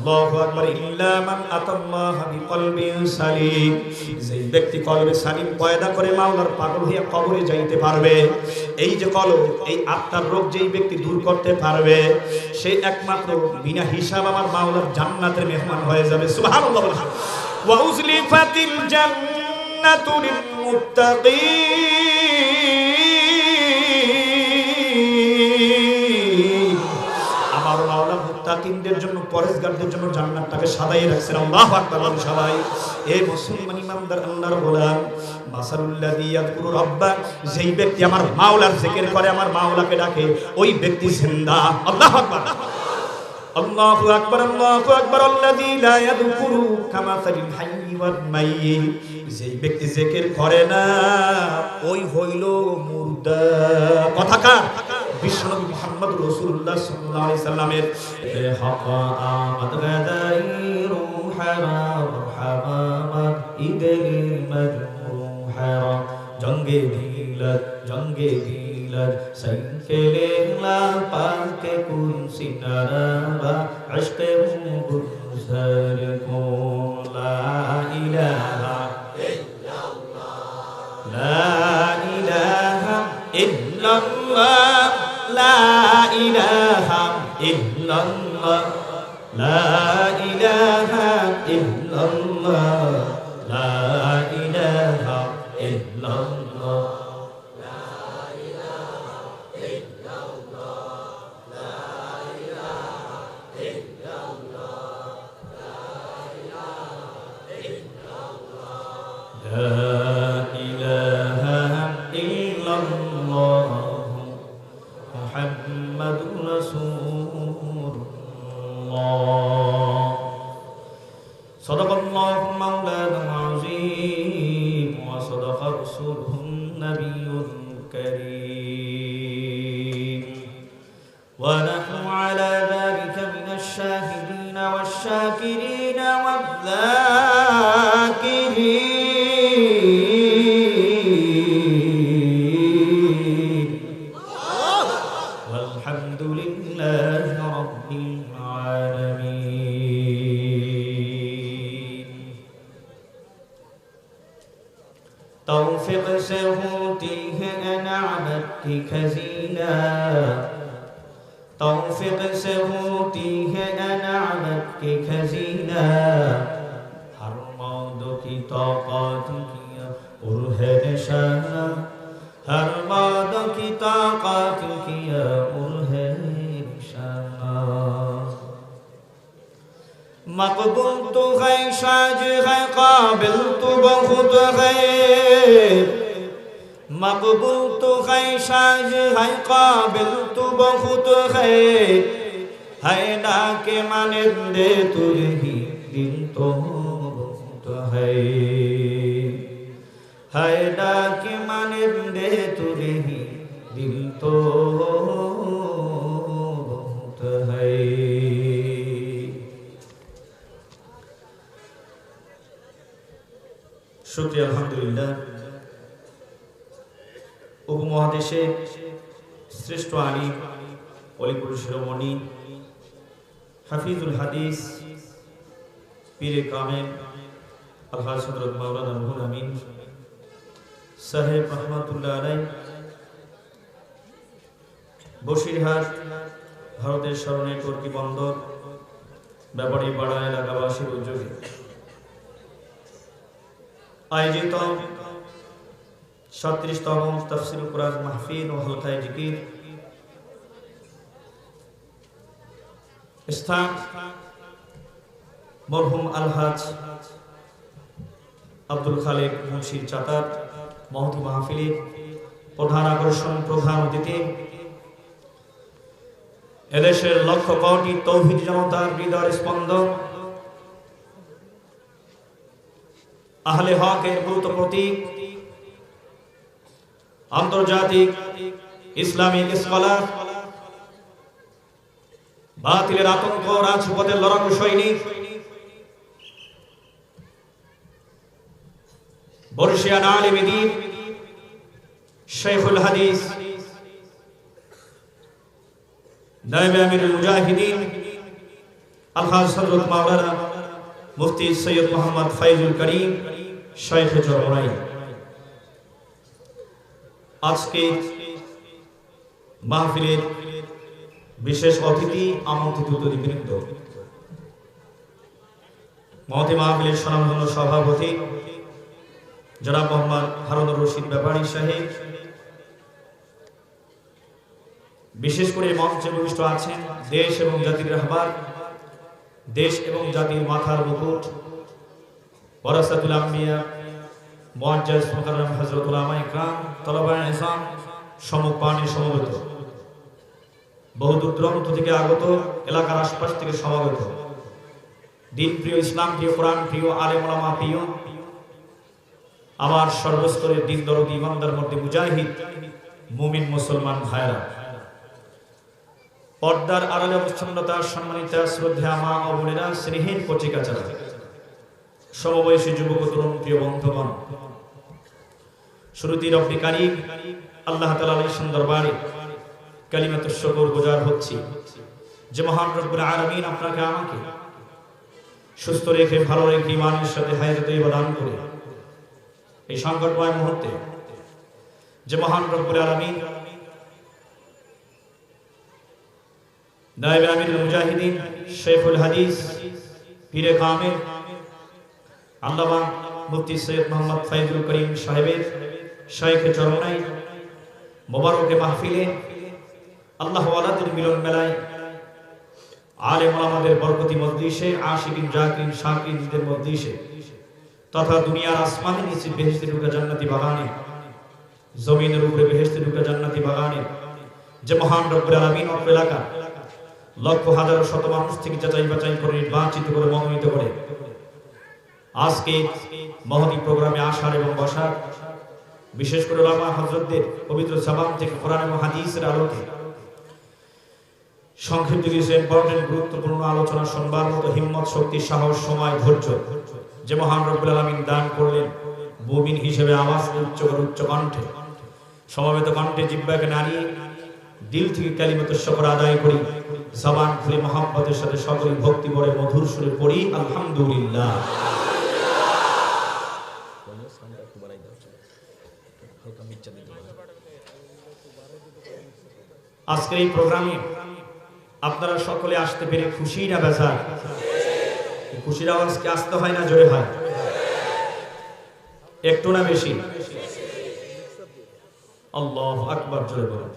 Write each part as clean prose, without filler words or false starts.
আল্লাহু আকবার ইল্লা মান আতাল্লাহা বিকলবিন সালিম যেই ব্যক্তি কলবে সালিম পয়দা করে মাওলার পাগল হয়ে কবরে যাইতে পারবে এই যে কলব এই আত্মার রোগ যেই ব্যক্তি দূর করতে পারবে সে একমাত্র বিনা হিসাব আমার মাওলার জান্নাতের মেহমান হয়ে যাবে সুবহানাল্লাহ ওয়া উজলিফাতিল জান্নাতু লিল মুত্তাকিন আমার মাওলা মুত্তাকিনদের জন্য পরেজগারদের জন্য জান্নাতটাকে সাজাই রাখছেন আল্লাহু আকবার সবাই এই মুসলমান ইমানদার আল্লাহর গোলাম মাসালুল্লাযী ইয়াযকুরু রাব্বা যেই ব্যক্তি আমার মাওলার জিকির করে আমার মাওলাকে ডাকে ওই ব্যক্তি জিন্দা আল্লাহু আকবার আল্লাহু আকবার আল্লাযী লা ইয়াযকুরু কামাসালিল হাইয়্যি ওয়াল মাইয়্যিত যেই ব্যক্তি জিকির করে না ওই হইল মুর্দা কথাকার বিশ্বনবী মুহাম্মদ রাসূলুল্লাহ সাল্লাল্লাহু আলাইহি সাল্লামের হাকা আমাদ গাদাইরু হারাম হামামাত ইদল মাজরুহা জঙ্গে দিলাত সাইকেলেলা পাকে কুন সিনারা আশকে মুবুসার কো লা ইলাহা ইল্লাল্লাহ লা ইলাহা ইল্লাল্লাহ লা ইলাহা ইল্লাল্লাহ লা ইলাহা ইল্লাল্লাহ লা ইলাহা ইল্লাল্লাহ صدق الله مولانا العظيم وصدق رسوله النبي الكريم ونحن على ذلك من الشاهدين والشاكرين والذاكرين والحمد لله رب العالمين توفيق से होती है अनामत की खजीना तौफीक से होती है अनामत की खजीना हर मौद की ताकत किया और है निशाना हर मौद की ताकत किया और है निशाना मकबूल तो है शाज है काबिल तो बहुत है मकबूल तो है शाज है काबिल तो बहुत है ना के मानिंदे तुझे ही दिल तो बहुत है ना के मानिंदे तुझे ही दिल तो बहुत है शुक्रिया अल्हम्दुलिल्लाह উপমহাদেশে শ্রেষ্ঠ আলিম অলিপুর শিরোমণি হাফিজুল হাদিস পীরে কামেল আলহাজ হযরত মাওলানা রুহুল আমিন সাহেব রহমাতুল্লাহ আলাইহি বসিরহাট ভারতের স্মরণে টর্কি বন্দর ব্যাপারী পাড়া এলাকাবাসীর উদ্যোগে আয়োজিত 37তম তাফসীরুল কুরআন মাহফিল ও হালকায়ে জিকির স্থান মরহুম আলহাজ আব্দুল খালেক মুন্সির চাতার মহতি মাহফিলের প্রধান আকর্ষণ প্রধান অতিথি এদেশের লক্ষ কোটি তৌহিদ জনতার হৃদয়ের স্পন্দন আহলে হকের গুরুত্ব প্রতীক আন্তর্জাতিক ইসলামিক স্কলার বাতিলের আতঙ্ক রাজপথের লড়াকু সৈনিক বর্ষিয়ান আলেমে দ্বীন শেখুল হাদিস নায়েবে আমিরুল মুজাহিদিন আলহাজ হযরত মাওলানা মুফতি সৈয়দ মোহাম্মদ ফাইজুল করিম শাইখে চরমরাই। আজকে মাহফিলের বিশেষ অতিথি আমন্ত্রিত অতিথিবৃন্দ, মহতি মাহফিলের স্বনামধন্য সভাপতি জনাব মোহাম্মদ হারুনুর রশিদ ব্যাপারী সাহেব, বিশেষ করে মঞ্চে উপবিষ্ট আছেন দেশ এবং জাতির রাহবার, দেশ এবং জাতির মাথার মুকুট, ওয়ারাসাতুল আম্বিয়া মুআজ্জাজ মুকাররম হযরত উলামা ইকরাম, তলাবায়ে ইসলাম, সমপানি সমবেত, বহু দূর দূরান্ত থেকে আগত, এলাকার আশপাশ থেকে সমাগত, দিন প্রিয়, ইসলাম প্রিয়, কোরআন প্রিয়, আলেম ওলামা প্রিয়, আমার সর্বস্তরের দিন দরদি ইমানদার মধ্যে মুজাহিদ মুমিন মুসলমান ভাইরা, পর্দার আড়ালে অবস্থানরতা সম্মানিত শ্রদ্ধা মা ও বোনেরা, স্নেহের কচিকাচারা, সমবয়সী যুবক তরুণ প্রিয় বন্ধুগণ, শুরুতেই রব্বি কারীম আল্লাহ তাআলার সুন্দর বাণী কালিমাতুশ শুকর গুজার হচ্ছি যে মহান রব্বুল আলামিন আপনাকে আমাকে সুস্থ রেখে, ভালো রেখে, ঈমানের সাথে হায়াতে দান করে এই সংকটময় মুহূর্তে যে মহান রব্বুল আলামিন নায়েবে আমিরুল মুজাহিদিন শেখুল হাদিস পীরে কামেল আল্লামা মুফতি সৈয়দ মোহাম্মদ ফাইজুল করিম সাহেবের শাইখে চরমনাই মোবারকে মাহফিলে, আল্লাহ ওয়ালাদের মিলন মেলায়, আলেম ওলামাদের বরকতি মজলিসে, আশিকিন জাকিরিন শাকিরিনদের মজলিসে তথা দুনিয়ার আসমানের নিচে বেহেশতে ঢুকা জান্নাতি বাগানে, জমিনের উপরে বেহেশতে ঢুকা জান্নাতি বাগানে যে মহান রব্বুল আলামিন অত্র এলাকা লক্ষ হাজার শত মানুষ থেকে যাচাই বাছাই করে নির্বাচিত করে মনোনীত করে আজকে মহতি প্রোগ্রামে আসার এবং বসার, বিশেষ করে উলামা হযরতদের পবিত্র জবান থেকে কোরআন এবং হাদিসের আলোকে সংক্ষিপ্ত কিছু ইম্পর্টেন্ট গুরুত্বপূর্ণ আলোচনা শুনবার মতো হিম্মত, শক্তি, সাহস, সময়, ধৈর্য যে মহান রব্বুল আলামিন দান করলেন, মুমিন হিসেবে আওয়াজ উচ্চ করে উচ্চ কণ্ঠে, সমবেত কণ্ঠে জিহ্বাকে নাড়িয়ে দিল থেকে কালিমাতুশ শুকর আদায় করি, জবান খুলে মহব্বতের সাথে সকলে ভক্তি ভরে মধুর সুরে পড়ি আলহামদুলিল্লাহ। আজকের এই প্রোগ্রামে আপনারা সকলে আসতে পেরে খুশি না বেজার? খুশির আওয়াজ কি আসতে হয় না জোরে হয়? একটু না বেশি? আল্লাহু আকবার জোরে বলেন।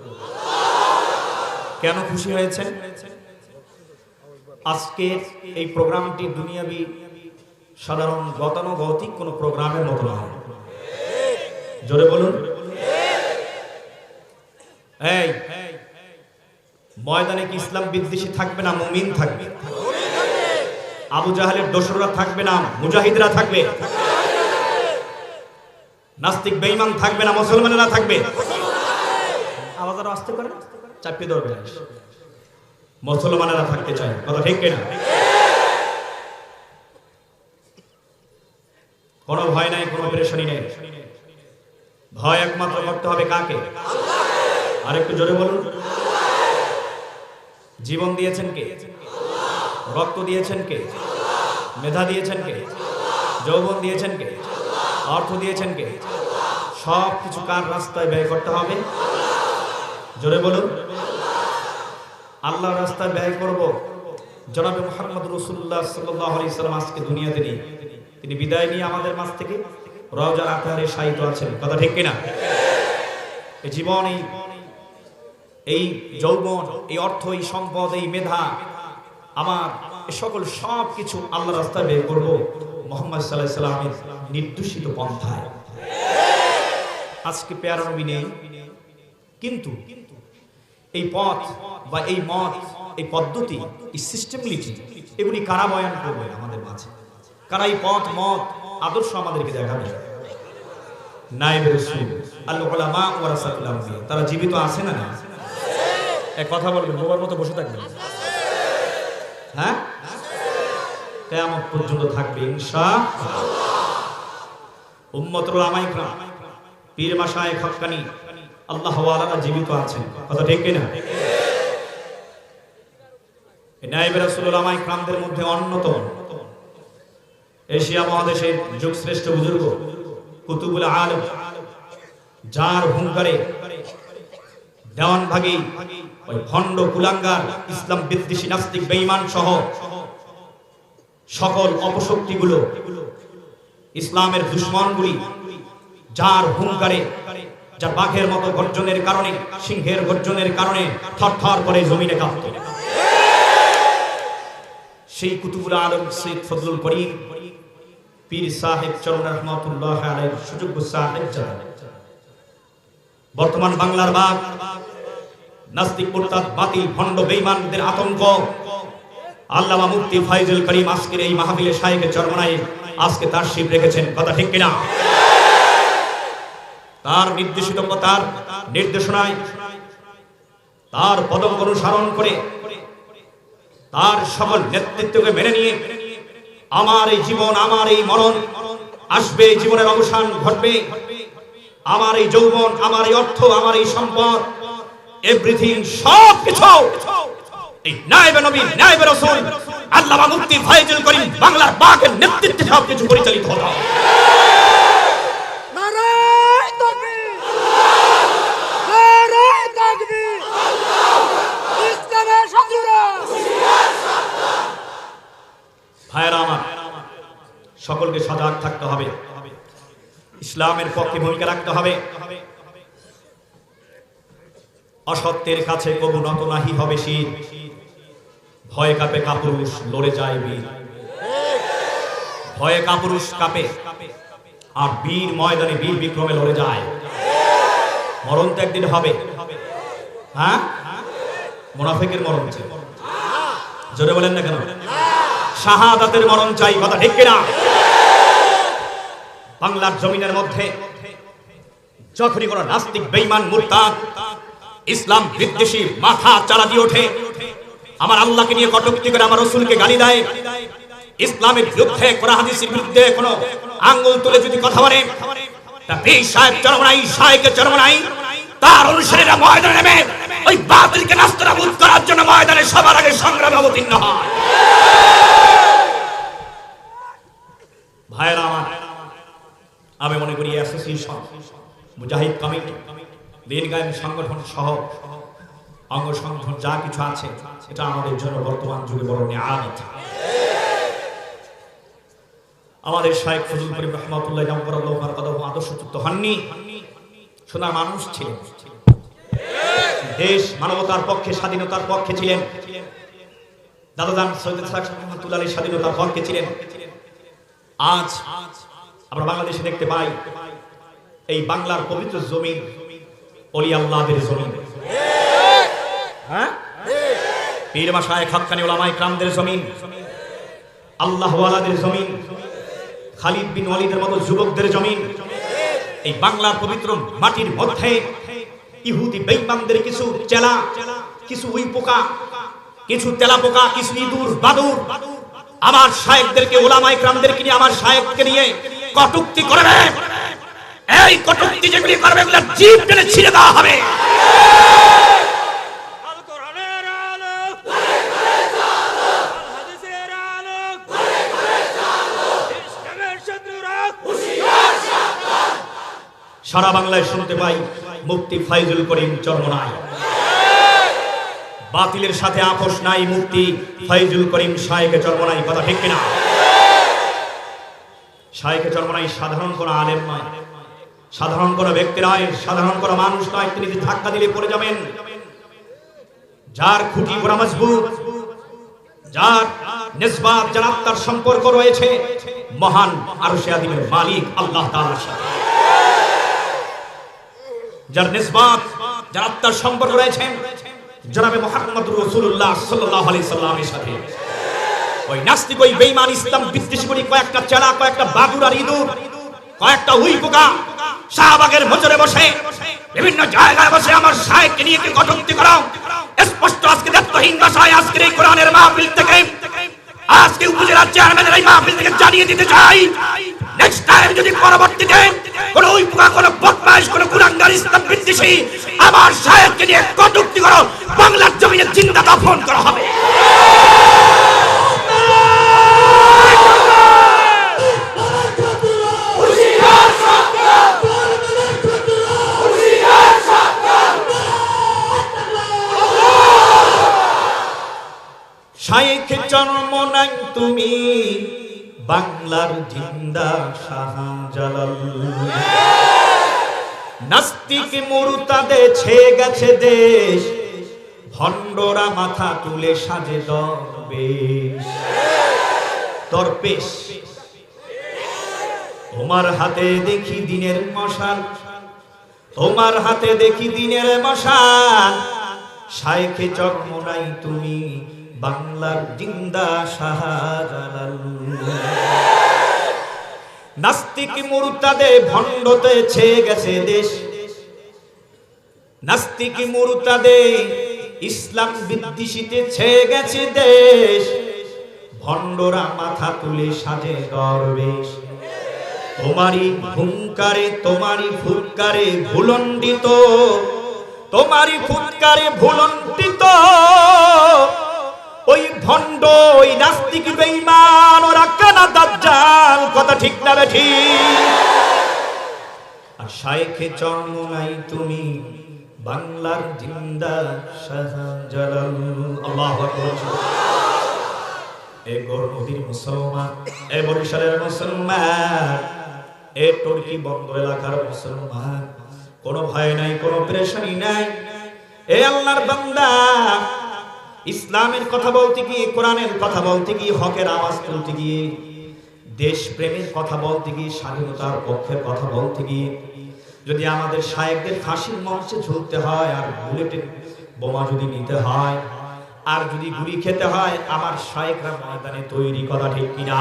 কেন খুশি হয়েছেন? আজকের এই প্রোগ্রামটি দুনিয়াবি সাধারণ গতানুগতিক কোন প্রোগ্রামের মতো নয়। জোরে বলুন। এই ময়দানে কি ইসলাম বিদ্বেষী থাকবে না মুমিন থাকবে? আবু জাহেলের দোসররা থাকবে না মুজাহিদরা থাকবে? নাস্তিক বেঈমান থাকবে না মুসলমানেরা থাকবে? আওয়াজ আরো আসতে পারে, চাপিয়ে ধরবে। মুসলমানেরা থাকতে চায়, কথা ঠিক কিনা? কোনো ভয় নাই, কোনো পেরেশানি নেই। ভয় একমাত্র করতে হবে কাকে? আর একটু জোরে বলুন। জীবন দিয়েছেন কে? রক্ত দিয়েছেন কে? মেধা দিয়েছেন কে? যৌবন দিয়েছেন কে? অর্থ দিয়েছেন কে? সব কিছু কার রাস্তায় ব্যয় করতে হবে? জোরে বলুন। আল্লাহর রাস্তায় ব্যয় করব। জনাবে মুহাম্মদ রাসূলুল্লাহ সাল্লাল্লাহু আলাইহি সাল্লাম আজকে দুনিয়াতে নেই, তিনি বিদায় নিয়ে আমাদের মাঝ থেকে রওজার আকারে শায়িত আছেন, কথা ঠিক কিনা? এই জীবন, এই যৌবন, এই অর্থ, এই সম্পদ, এই মেধা, আমার সকল সব কিছু আল্লাহর রাস্তায় ব্যয় করব মুহাম্মদ সাল্লাল্লাহু আলাইহি সাল্লামের নির্দেশিত পন্থায়। আজকে পেয়ারা নবী নেই, কিন্তু এই পথ বা এই মত, এই পদ্ধতি, এই সিস্টেমলিটি, এগুলি কারা বয়ান করবে আমাদের মাঝে? কারা এই পথ, মত, আদর্শ আমাদেরকে দেখাবে? নায়েবে রাসূল আল উলামা ওয়ারাসাতুল আম্বিয়া, তারা জীবিত আছে না? না, এক কথা বলবেন, বোবার মতো বসে থাকবেন? হ্যাঁ, কিয়ামত পর্যন্ত থাকবে ইনশাআল্লাহ। উম্মতুল উলামা ইকরাম, পীর মাশায়েখ হক্কানি, আল্লাহ ওয়ালারা জীবিত আছেন, কথা ঠিক কিনা? নায়েবে রাসূল উলামায়ে কিরামদের মধ্যে অন্যতম এশিয়া মহাদেশের যুগশ্রেষ্ঠ বুজুর্গ কুতুবুল আলম, যার হুঙ্কারে দেওয়ানভাগী ওই ভণ্ড কুলাঙ্গার ইসলাম বিদ্বেষী নাস্তিক বেঈমান সহ সকল অপশক্তিগুলো, ইসলামের দুশমনগুলি যার হুঙ্কারে, যা বাঘের মতো গর্জনের কারণে, সিংহের গর্জনের কারণে থরথর করে জমিনে কাঁপত, সেই কুতুবুল আলম সৈয়দ ফজলুল করিম পীর সাহেব চরণ রহমাতুল্লাহ আলাইহির সুযোগ্য সাহেব বর্তমান বাংলার বাঘ, নাস্তিক মুরতাদ বাতিল ভণ্ড বেঈমানদের আতঙ্ক। আল্লামা মুফতি ফাইজুল করিম আজকের এই মাহফিলে শায়েখে চরমনায় আজকে তাশরীফ রেখেছেন, কথা ঠিক কিনা? তার নির্দেশিত তার নির্দেশনায়, তার পদক অনুসরণ করে, তার সকল নেতৃত্বকে মেনে নিয়ে আমার এই জীবন, আমার এই মরণ আসবে, জীবনের অবসান ঘটবে, আমার এই যৌবন, আমার এই অর্থ, আমার এই সম্পদ, এভরিথিং সবকিছু এই নায়েবে নবী, নায়েবে রাসূল আল্লামা মুফতি ফাইজুল করিম বাংলার বাঘের নেতৃত্বে সবকিছু পরিচালিত হবে। নারায়ে তাকবীর, নারায়ে তাকবীর, ইসলামের সাথীরা। ভাইরা আমার, সকলকে সজাগ থাকতে হবে, ইসলামের পক্ষে ভূমিকা রাখতে হবে। অসত্যের কাছে কবু নত নাহি হবে শির, ভয়ে কাঁপে কাপুরুষ লড়ে যায় বীর। ভয়ে কাপুরুষ কাঁপে আর বীর ময়দানে বীর বিক্রমে লড়ে যায়। মরণ তো একদিন হবে, হ্যাঁ? মুনাফিকের মরণ চাই, জোরে বলেন না কেন? শাহাদাতের মরণ চাই, কথা ঠিক কিনা? বাংলার জমিনের মধ্যে যখনই কোন নাস্তিক বেঈমান মুরতাদ ইসলাম বিদ্বেষী মাথা চালা দিয়ে ওঠে, আমার আল্লাহকে নিয়ে কটূক্তি করে, আমার রাসূলকে গালি দেয়, ইসলামের বিরুদ্ধে, কোরআন হাদিসের বিরুদ্ধে কোনো আঙ্গুল তুলে যদি কথা বলে, তা পীর সাহেব চরমনাই, শায়েখে চরমনাই তার অনুসারীরা ময়দানে নেমে ওই বাতিলকে নাস্তানাবুদ করার জন্য ময়দানে সবার আগে সংগ্রামে অবতীর্ণ হয়। ভাইরা আমার, আমি মনে করি অ্যাসোসিয়েশন, মুজাহিদ কমিটি, দিনগামী সংগঠন সহ অঙ্গ সংগঠন যা কিছু আছে, এটা আমাদের জন্য বর্তমান যুগে বড় নিয়ামত। আমাদের শায়েখ ফজলুল করিম রাহমাতুল্লাহ জামবরাল্লাহু কদম আদর্শচ্যুত হননি, সোনার মানুষ ছিলেন, দেশ মানবতার পক্ষে, স্বাধীনতার পক্ষে ছিলেন। দাদাজান সৈয়দ ইসহাক রহমাতুল্লাহ আলাইহি স্বাধীনতার পক্ষে ছিলেন। আজ আমরা বাংলাদেশে দেখতে পাই এই বাংলার পবিত্র জমিন ওলি আল্লাহদের জমিন, হ্যাঁ, পীর মাশায়েখ হক্কানি উলামায়ে কিরামদের জমিন, আল্লাহ ওয়ালাদের জমিন, খালিদ বিন ওয়ালিদের মতো যুবকদের জমিন। এই বাংলার পবিত্র মাটির মধ্যে ইহুদি বেঈমানদের কিছু চেলা, কিছু উই পোকা, কিছু তেলা পোকা, কিছু ইঁদুর বাদুর আমার শায়েখদেরকে, উলামায়ে কিরামদেরকে নিয়ে, আমার শায়েখকে নিয়ে কটূক্তি করবে। এই কটূক্তি যেগুলি করবে, এগুলো জিভ টেনে ছিঁড়ে দেওয়া হবে। আল কোরআনের আলো, আল হাদিসের আলো, ইসলামের শত্রুরা হুঁশিয়ার সাবধান। সারা বাংলায় শুনতে পাই মুফতি ফাইজুল করিম চরমনাই, বাতিলের সাথে আপোষ নাই, মুফতি ফাইজুল করিম শায়েখে চরমনাই, কথা ঠিক কিনা? শায়েখে চরমনাই সাধারণ কোন আলেম নয়, সাধারণ কোন ব্যক্তি নয়, সাধারণ কোন মানুষ নয়। তিনি যদি ধাক্কা দিলে পড়ে যাবেন। যার খুঁটি গোড়া মজবুত, যার নিসবাত, যার আত্মার সম্পর্ক রয়েছে মহান আরশে আযীমের মালিক আল্লাহ তাআলার সাথে, যার নিসবাত, যার আত্মার সম্পর্ক রয়েছে জনাবে মুহাম্মদুর রাসূলুল্লাহ সাল্লাল্লাহু আলাইহি সাল্লামের সাথে। ওই নাস্তিক, ওই বেঈমান ইসলাম বিদ্বেষী কয়েকটা চেলা, কয়েকটা বাদুর আর ইঁদুর, কয়েকটা উই পোকা শাহবাগের ভেতরে বসে, বিভিন্ন জায়গায় বসে আমার শায়েখকে নিয়ে কি কটূক্তি করা স্পষ্ট আজকে দায়িত্বহীন ভাষায় আজকের এই কোরআনের মাহফিল থেকে, আজকে উপজেলা চেয়ারম্যানের এই মাহফিল থেকে জানিয়ে দিতে চাই, নেক্সট টাইম যদি পরবর্তীতে কোনো উই পোকা, কোনো বদমাইশ, কোনো কুলাঙ্গার ইসলাম বিদ্বেষী আমার শায়েখকে নিয়ে কটূক্তি করো, বাংলার জমিনে জিন্দা দাফন করা হবে। শাইখ জন্ম নাই তুমি বাংলার জিন্দা শাহজালাল। নাস্তিক মুরতাদে ছেয়ে গেছে দেশ, ভণ্ডরা মাথা তুলে সাজে দরবেশ। দরবেশ তোমার হাতে দেখি দিনের মশাল, তোমার হাতে দেখি দিনের মশাল। শাইখে জন্ম নাই তুমি বাংলার জিন্দা শাহজালাল। নাস্তিক মুরতাদে ভণ্ডতে ছেয়ে গেছে দেশ, নাস্তিক মুরতাদে ইসলাম বিদ্বেষীতে ছেয়ে গেছে দেশ। ভণ্ডরা মাথা তুলে সাজে দরবেশ। তোমারই হুঙ্কারে তোমারই ফুৎকারে ভুলণ্ডিত, তোমারই ফুৎকারে ভুলণ্ডিত ওই ভণ্ড ওই নাস্তিক বেঈমান ওরা কানা দাজ্জাল। কথা ঠিক না বেঠিক? আর শাইখে জন্ম নাই তুমি বাংলার জিন্দা শাহজালাল। আল্লাহু আকবার। এ গর্ভবতী মুসলমান, এ বরিশালের মুসলমান, এ তুর্কি বন্দর এলাকার মুসলমান, কোনো ভয় নাই, কোনো পেরেশানি নাই। এ আল্লাহর বান্দা, ইসলামের কথা বলতে গিয়ে, কোরআনের কথা বলতে গিয়ে, হকের আওয়াজ তুলতে গিয়ে, দেশ প্রেমের কথা বলতে গিয়ে, স্বাধীনতার পক্ষের কথা বলতে গিয়ে যদি আমাদের শায়েখদের ফাঁসির মঞ্চে ঝুলতে হয়, আর বুলেটের বোমা যদি নিতে হয়, আর যদি গুলি খেতে হয়, আমার শায়েখরা ময়দানে তৈরি। কথা ঠিক কিনা?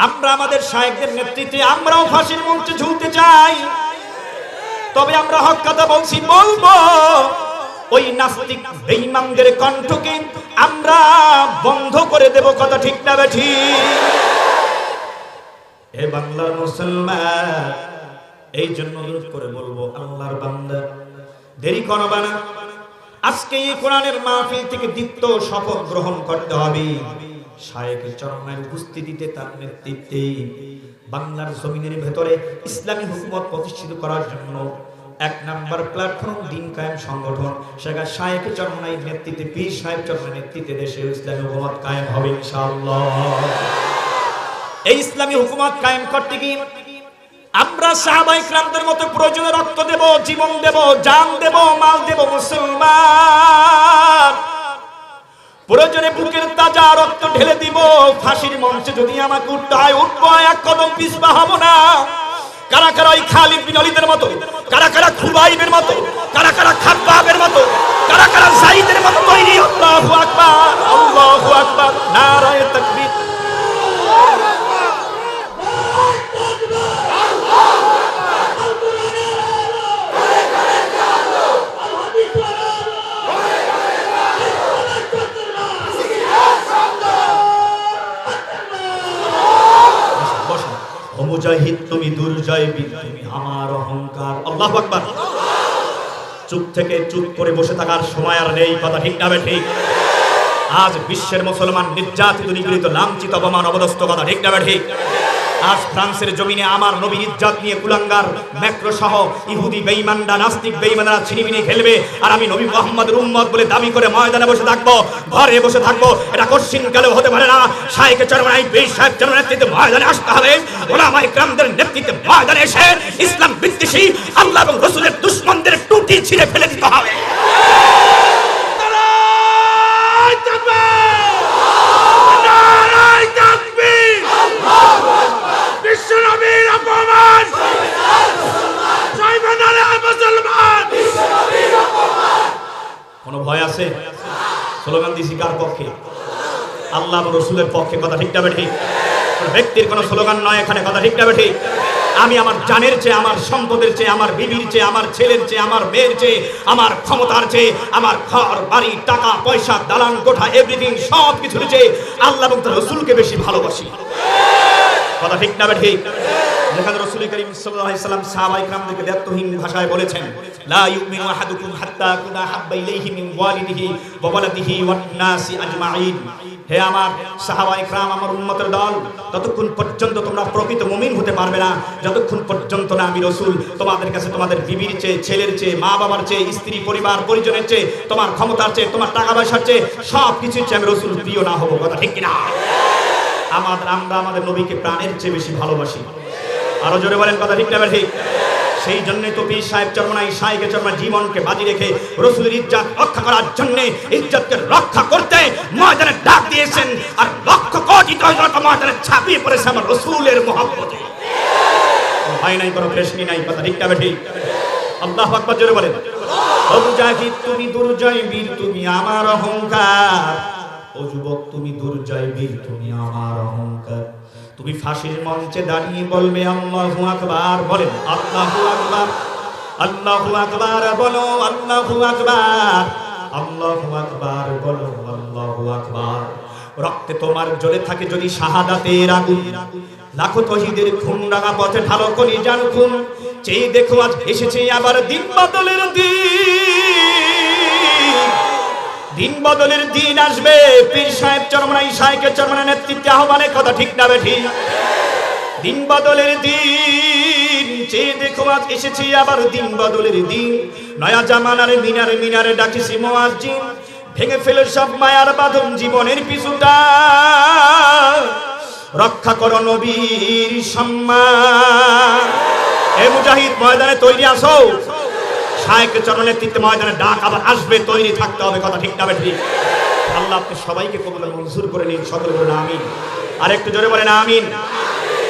আমরা আমাদের শায়েখদের নেতৃত্বে আমরাও ফাঁসির মঞ্চে ঝুলতে চাই। তবে আমরা হক কথা বলছি, বলবো ওই নাস্তিক বেঈমানদের কণ্ঠকে আমরা বন্ধ করে দেব। কথা ঠিক না বেঠিক? এ বাংলার মুসলমান, এই জন্য অনুরোধ করে বলবো, আল্লাহর বান্দা, দেরি করবা না। আজকে এই কোরআনের মাহফিল থেকে দীপ্ত শপথ গ্রহণ করতে হবে। শায়েখের চরণের উপস্থিতিতে, তার নেতৃত্বে বাংলার জমিনের ভেতরে ইসলামী হুকুমত প্রতিষ্ঠিত করার জন্য এক নাম্বার প্ল্যাটফর্ম দিন কায়েম সংগঠন, সেটা শায়েখের চরণের নেতৃত্বে, পীর সাহেব চরণের নেতৃত্বে দেশে ইসলামী হুকুমত কায়েম হবে ইনশাআল্লাহ। এই ইসলামী হুকুমত কায়েম করতে গিয়ে আমরা সাহাবায়ে কেরামদের মতো প্রয়োজনে রক্ত দেব, জীবন দেব, জান দেব, মাল দেব। মুসলমান, প্রয়োজনে বুকের তাজা রক্ত ঢেলে দিব। ফাঁসির মঞ্চে যদি আমাকে উঠতে হয়, উঠবো, এক কদম পিছপা হব না। কারা কারা ওই খালিদ বিন ওলীদের মতো, কারা কারা খুবাইবের মতো, কারা কারা খাব্বাবের মতো, কারা কারা যায়েদের মতো তৈরি। আল্লাহু আকবার, আল্লাহু আকবার, নারায়ে তাকবীর। মুজাহিদ তুমি দুর্জয় বীর, তুমি আমার অহংকার। আল্লাহু আকবার। চুপ থেকে চুপ করে বসে থাকার সময় আর নেই। কথা ঠিক না ঠিক? আজ বিশ্বের মুসলমান নির্যাতিত, নিপীড়িত, লাঞ্ছিত, অপমান, অবদস্থ। কথা ঠিক না ঠিক? আজ ফ্রান্সের জমিনে আমার নবীর ইজ্জত নিয়ে কুলাঙ্গার ম্যাক্রো সহ ইহুদি বেঈমানরা, নাস্তিক বেঈমানরা ছিনিমিনি খেলবে, আর আমি নবী মুহাম্মদের উম্মত বলে দাবি করে ময়দানে বসে থাকবো, ঘরে বসে থাকবো। এটা কোশ্চিন কালেও হতে পারে না। শায়েখে চরমনাই, পীর সাহেব চরমনাই নেতৃত্বে ময়দানে আসতে হবে। উলামায়ে কেরামদের নেতৃত্বে ময়দানে এসে ইসলাম বিদ্বেষী, আল্লাহ এবং রাসূলের দুশমনদের টুটি ছিঁড়ে ফেলে দিতে হবে। কোনো ভয় আছে? স্লোগান দিছি কার পক্ষে? আল্লাহ এবং রাসূলের পক্ষে। কথা ঠিক না ঠিক? ব্যক্তির কোনো স্লোগান নয় এখানে। কথা ঠিক না ঠিক? আমি আমার জানের চেয়ে, আমার সম্পদের চেয়ে, আমার বিবির চেয়ে, আমার ছেলের চেয়ে, আমার মেয়ের চেয়ে, আমার ক্ষমতার চেয়ে, আমার ঘর বাড়ি, টাকা পয়সা, দালান কোঠা, এভরিথিং, সব কিছুর চেয়ে আল্লাহ এবং তার রাসূলকে বেশি ভালোবাসি। কথা ঠিক না ঠিক? যেখানে রাসূল করিম সাল্লাল্লাহু আলাইহি সাল্লাম সাহাবায়ে কেরামদেরকে দ্ব্যর্থহীন ভাষায় বলেছেন, লা ইউমিনু আহাদুকুম হাত্তা কুনা হাব্বা ইলাইহি মিন ওয়ালিদিহি ওয়া ওয়ালাদিহি ওয়ান নাসি আজমাইন। হে আমার সাহাবায়ে کرام, আমার উম্মতের দল, ততক্ষণ পর্যন্ত তোমরা প্রকৃত মুমিন হতে পারবে না যতক্ষণ পর্যন্ত না আমি রাসূল তোমাদের কাছে তোমাদের বিবির চেয়ে, ছেলের চেয়ে, মা বাবার চেয়ে, স্ত্রী পরিবার পরিজনের চেয়ে, তোমার ক্ষমতার চেয়ে, তোমার টাকা পয়সার চেয়ে, সব কিছুর চেয়ে আমি রাসূল প্রিয় না হব। কথা ঠিক কিনা? আমরা আমাদের নবীকে প্রাণের চেয়ে বেশি ভালোবাসি। আরো জোরে বলেন, কথা ঠিক না ঠিক? সেই জন্যই তো পীর সাহেব চরমনাই শাইখে চরমনাই জীবনকে বাজি রেখে রাসূলের ইজ্জত রক্ষা করার জন্য, ইজ্জতকে রক্ষা করতে ময়দানে ডাক দিয়েছেন। আর লক্ষ কোটি জনতা ময়দানে ছাপিয়ে পড়েছে আমার রাসূলের মহব্বতে। ভাই নাই, কোনো প্রশ্নই নাই। কথা ঠিক না ঠিক? আল্লাহু আকবার, জোরে বলেন। ও মুজাহিদ তুমি দুর্জয় বীর, তুমি আমার অহংকার। ও যুবক তুমি দুর্জয় বীর, তুমি আমার অহংকার। তুমি ফাঁসির মঞ্চে দাঁড়িয়ে বলবে আল্লাহু আকবার। বলেন আল্লাহু আকবার, আল্লাহু আকবার বলো, আল্লাহু আকবার, আল্লাহু আকবার বলো, আল্লাহু আকবার। রক্তে তোমার জ্বলে থাকে যদি শাহাদাতের আগুন, লাখো তহিদের খুন রাঙা পথে ঢালো করি জান খুন। চেয়ে দেখো আজ এসেছে আবার দিন বদলের দিন, দিন বদলের দিন আসবে। পীর সাহেব চরমনাই শাইখে চরমনাই নেতৃত্বে আহ্বানে, কথা ঠিক না ঠিক? দিন বদলের দিন, চেয়ে দেখো আজ এসেছে আবার দিন বদলের দিন। নয়া জামানার মিনারে মিনারে ডাকিছি মুয়াজ্জিন, ভেঙে ফেলে সব মায়ার বাঁধন জীবনের পিছুটা। রক্ষা করো নবীর সম্মান। এ মুজাহিদ ময়দানে তৈরি আসো। শাইখে চরমনাই নেতৃত্বে ময়দানে ডাক আবার আসবে, তৈরি থাকতে হবে। কথা ঠিক না ঠিক? আল্লাহ আপনি সবাইকে কবুল মঞ্জুর করে নিন। সকলে বলেন আমিন। আর একটু জোরে বলেন আমিন।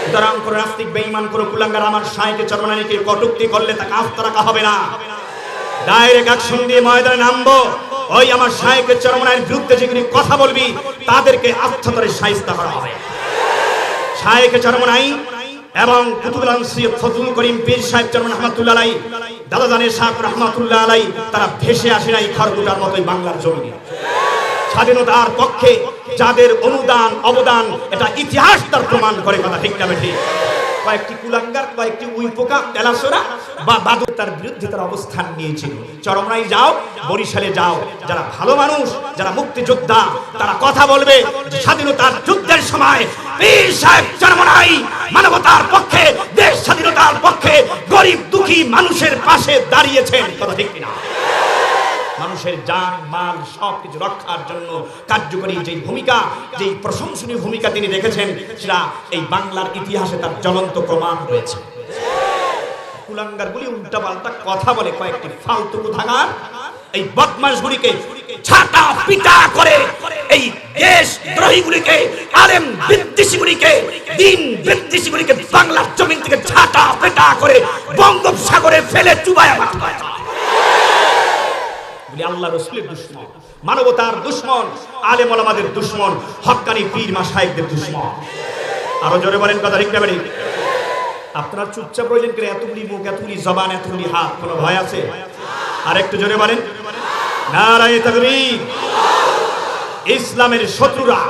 সুতরাং কোন নাস্তিক, বেঈমান, কোন কুলাঙ্গার আমার শাইখে চরমনাইকে কটূক্তি করলে তাকে আস্ত রাখা হবে না। ডাইরেক্ট অ্যাকশন দিয়ে ময়দানে নামবো। ওই আমার শাইখে চরমনাইয়ের বিরুদ্ধে যেগুলি কথা বলবি তাদেরকে আত্মতরে শায়েস্তা করা হবে। শাইখে চরমনাই এবং কুতুবুল আলম সৈয়দ ফজলুল করিম পীর সাহেব চরমনাই রহমাতুল্লাহ আলাইহি, দাদা জানের সাহেব রহমাতুল্লাহ আলাইহি, তারা ভেসে আসে নাই খড়কুটার মতোই বাংলার জমিনে। স্বাধীনতার পক্ষে যাদের অনুদান অবদান, এটা ইতিহাস তার প্রমাণ করে। কথা ঠিক না ঠিক? কয়েকটি কুলাঙ্গার, কয়েকটি উইপোকা, তেলাসোরা বা বাদুর তার বিরুদ্ধে তার অবস্থান নিয়েছিল। চরমনাই যাও, বরিশালে যাও, যারা ভালো মানুষ, যারা মুক্তিযোদ্ধা, তারা কথা বলবে স্বাধীনতার যুদ্ধের সময় পীর সাহেব চরমনাই মানবতার পক্ষে, দেশ স্বাধীনতার পক্ষে, গরিব দুঃখী মানুষের পাশে দাঁড়িয়েছেন। কথা ঠিক কিনা? মানুষের জান মাল সবকিছু রক্ষার জন্য কার্যকরী যে ভূমিকা, যে প্রশংসনীয় ভূমিকা তিনি রেখেছেন, সেটা এই বাংলার ইতিহাসে তার জ্বলন্ত প্রমাণ রয়েছে। কুলাঙ্গারগুলি উল্টাপাল্টা কথা বলে, কয়েকটি ফালতু কোথাকার এই বদমাশগুলিকে ছাটা পিটা করে, এই দেশ দ্রোহীগুলিকে, আলেম বিদ্বেষীগুলিকে, দিন বিদ্বেষীগুলিকে বাংলার জমিন থেকে ছাটা পিটা করে বঙ্গোপসাগরে ফেলে চুবায় মারা। আল্লাহ রাসূলের দুশমন, মানবতার দুশমন, আলেম ওলামাদের দুশমন, হক্কানি পীর মাশায়েখদের দুশমন। আরো জোরে বলেন, কথা ঠিক না ঠিক? আপনারা চুপচাপ রইলেন কেন? এতগুলি মুখ, এতগুলি জবান, এতগুলি হাত, কোনো ভয় আছে? আর একটু জোরে বলেন নারায়ে তাকবীর। ইসলামের শত্রুরা,